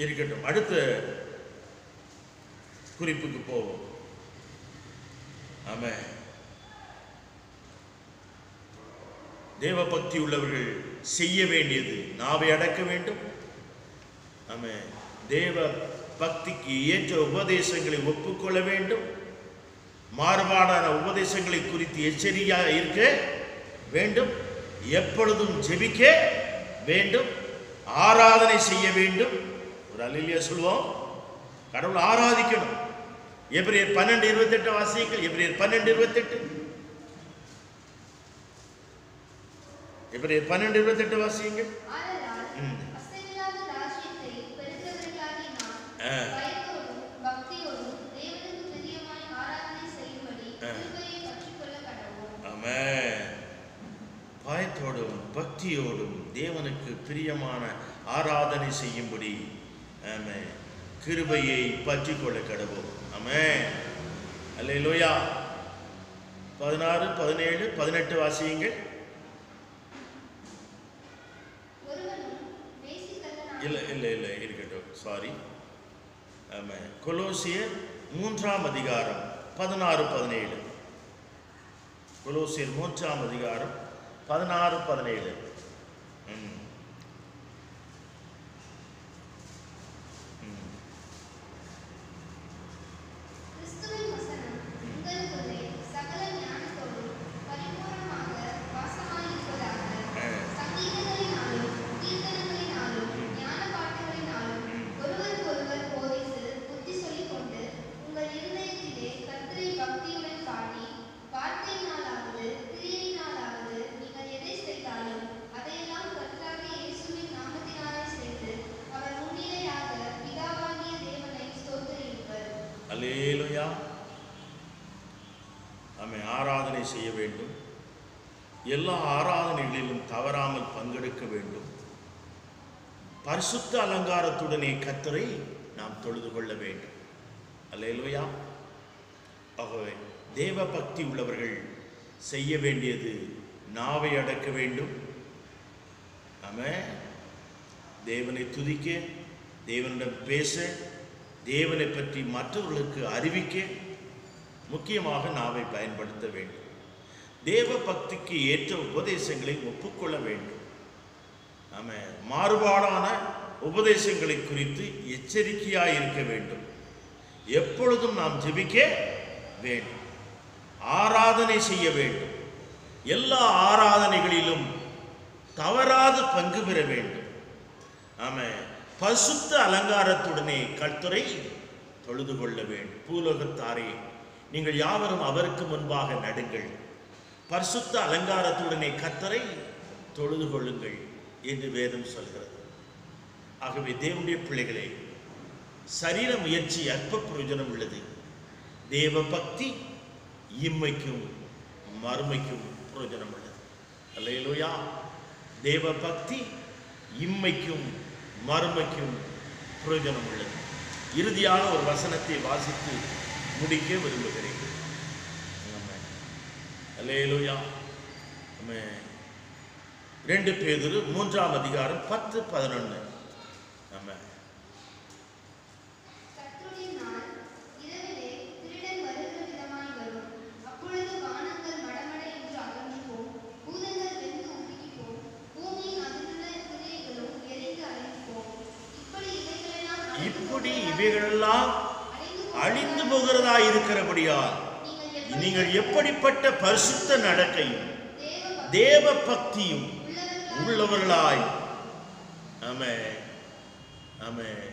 இருக்கட்டும். அடுத்த குறிப்புக்கு போவோம். ஆமென். தேவ பக்தி உள்ளவர்கள் செய்ய வேண்டியது நாவை அடக்க வேண்டும். ஆமென். தேவ பக்திக்கு ஏற்ற உபதேசங்களை ஒப்புக்கொள்ள வேண்டும். மாறுபாடான உபதேசங்களை குறித்து எச்சரிக்கையாக இருக்க வேண்டும். எப்பொழுதும் ஜெபிக்க வேண்டும். ஆராதனை செய்ய வேண்டும். ஒரு அல்லேலூயா சொல்வோம். கடவுளை ஆராதிக்கணும். எபிரேயர் 12:28 வாசியுங்கள். எபிரேயர் 12:28. எபிரேயர் 12:28 வாசியுங்கள். பயத்தோடும் பக்தியோடும் தேவனுக்கு பிரியமான ஆராதனை செய்யும்படி ஆமென் கிருபையை பற்றிக்கொள்ள கடவோம். ஆமென். அல்லேலூயா. 16, 17, 18 வாசியுங்கள். இல்லை இருக்கட்டும். சாரி. ஆமென். கொலோசியர் 3 அதிகாரம் 16, 17. கொலோசியர் 3 அதிகாரம் 16, 17. எல்லா ஆராதனைகளிலும் தவறாமல் பங்கெடுக்க வேண்டும். பரிசுத்த அலங்காரத்துடனே கர்த்தரை நாம் தொழுது கொள்ள வேண்டும். அல்லேலூயா. ஆகவே தேவ பக்தி உள்ளவர்கள் செய்ய வேண்டியது நாவை அடக்க வேண்டும். ஆமென். தேவனை துதிக்க, தேவனிடம் பேச, தேவனை பற்றி மற்றவர்களுக்கு அறிவிக்க முக்கியமாக நாவை பயன்படுத்த வேண்டும். தேவ பக்திக்கு ஏற்ற உபதேசங்களை ஒப்புக்கொள்ள வேண்டும். ஆமென். மாறுபாடான உபதேசங்களை குறித்து எச்சரிக்கையாக இருக்க வேண்டும். எப்பொழுதும் நாம் ஜெபிக்க வேண்டும், ஆராதனை செய்ய வேண்டும். எல்லா ஆராதனைகளிலும் தவறாது பங்கு பெற வேண்டும். ஆமென். பரிசுத்த அலங்காரத்துடனே கர்த்தரை தொழுது கொள்ள வேண்டும். பூலோகத்தாரே, நீங்கள் யாவரும் அவருக்கு முன்பாக நடுங்கள், பரிசுத்த அலங்காரத்துடனே கர்த்தரை தொழுது கொள்ளுங்கள் என்று வேதம் சொல்கிறது. ஆகவே தேவனுடைய பிள்ளைகளே, சரீர முயற்சி அற்ப பிரயோஜனம் உள்ளது. தேவ பக்தி இம்மைக்கும் மறுமைக்கும் பிரயோஜனம் உள்ளது. அல்லேலூயா. தேவ பக்தி இம்மைக்கும் மறுமைக்கும் பிரயோஜனம் உள்ளது. இறுதியாக ஒரு வசனத்தை வாசித்து முடிக்க விரும்புகிறேன். அல்லேலூயா. 2 பேதுரு 3ஆம் அதிகாரம் 10-11. ஆமென். கர்த்தருடைய நாள் இரவிலே திருடன் வருகிற விதமாய் வரும். அப்பொழுது வானங்கள் மடமட என்று அகன்று போம், பூதங்கள் வெந்து உருகி போம், பூமியின் அதிலுள்ள கிரியைகளும் எரிந்து அழிந்து போம். இப்படி இவைகளெல்லாம் அழிந்து போகிறதா இருக்கிறபடியால் நீங்கள் எப்படிப்பட்ட பரிசுத்த நடக்கையும் தேவ பக்தியும் உள்ளவர்களாய் ஆமென் ஆமென்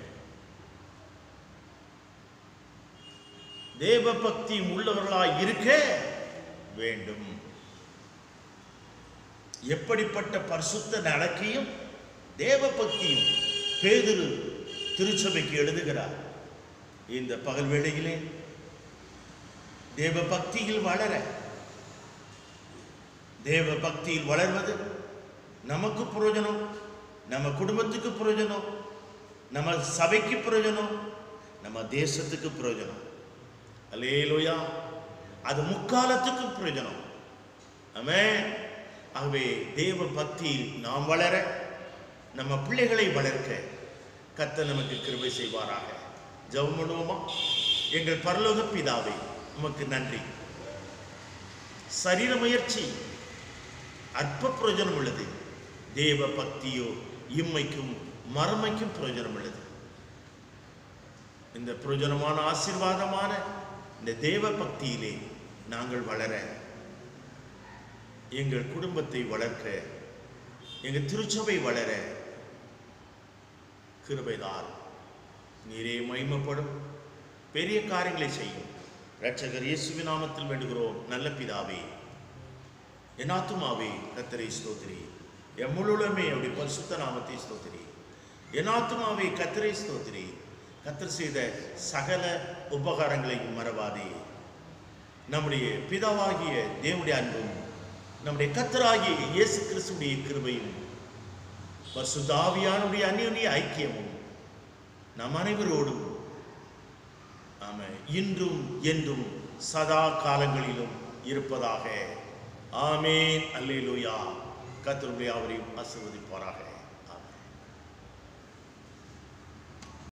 தேவ பக்தியும் உள்ளவர்களாய் இருக்க வேண்டும். எப்படிப்பட்ட பரிசுத்த நடக்கையும் தேவ பக்தியும் பேதுரு திருச்சபைக்கு எழுதுகிறார். இந்த பகல் வேளையிலே தேவ பக்தியில் வளர, தேவ பக்தியில் வளர்வது நமக்கு பிரயோஜனம், நம்ம குடும்பத்துக்கு பிரயோஜனம், நம்ம சபைக்கு பிரயோஜனம், நம்ம தேசத்துக்கு பிரயோஜனம். அல்லேலூயா. அது முக்காலத்துக்கு பிரயோஜனம். ஆமென். ஆகவே தேவ பக்தியில் நாம் வளர, நம்ம பிள்ளைகளை வளர்க்க கர்த்தர் நமக்கு கிருபை செய்வாராக. ஜெபம் பண்ணுவோமா? எங்கள் பரலோக பிதாவே, உமக்கு நன்றி. சரீர முயற்சி அற்ப பிரயோஜனம் உள்ளது. தேவ பக்தியோ இம்மைக்கும் மறுமைக்கும் பிரயோஜனம் உள்ளது. இந்த பிரயோஜனமான ஆசீர்வாதமான இந்த தேவ பக்தியிலே நாங்கள் வளர, எங்கள் குடும்பத்தை வளர்க்க, எங்கள் திருச்சபை வளர கிருபைதார். நீரே மகிமைப்படும் பெரிய காரியங்களை செய்யும். இரட்சகர் இயேசுவின் நாமத்தில் வேண்டுகிறோம் நல்ல பிதாவே. என் ஆத்துமாவே கர்த்தரை ஸ்தோத்திரி, என் முழுமே அவருடைய பரிசுத்த நாமத்தை ஸ்தோத்திரி. என் ஆத்துமாவே கர்த்தரை ஸ்தோத்திரி. கர்த்தர் செய்த சகல உபகாரங்களையும் மறவாதே. நம்முடைய பிதாவாகிய தேவனுடைய அன்பும் நம்முடைய கர்த்தராகிய இயேசு கிறிஸ்துடைய கிருபையும் பரிசுத்த ஆவியானுடைய அந்யோன்ய ஐக்கியமும் நம் அனைவரோடும் ஆமென் இன்றும் என்றும் சதா காலங்களிலும் இருப்பதாக. ஆமென். அல்லேலூயா. கர்த்தர் அவரையும் ஆசீர்வதிப்பாராக.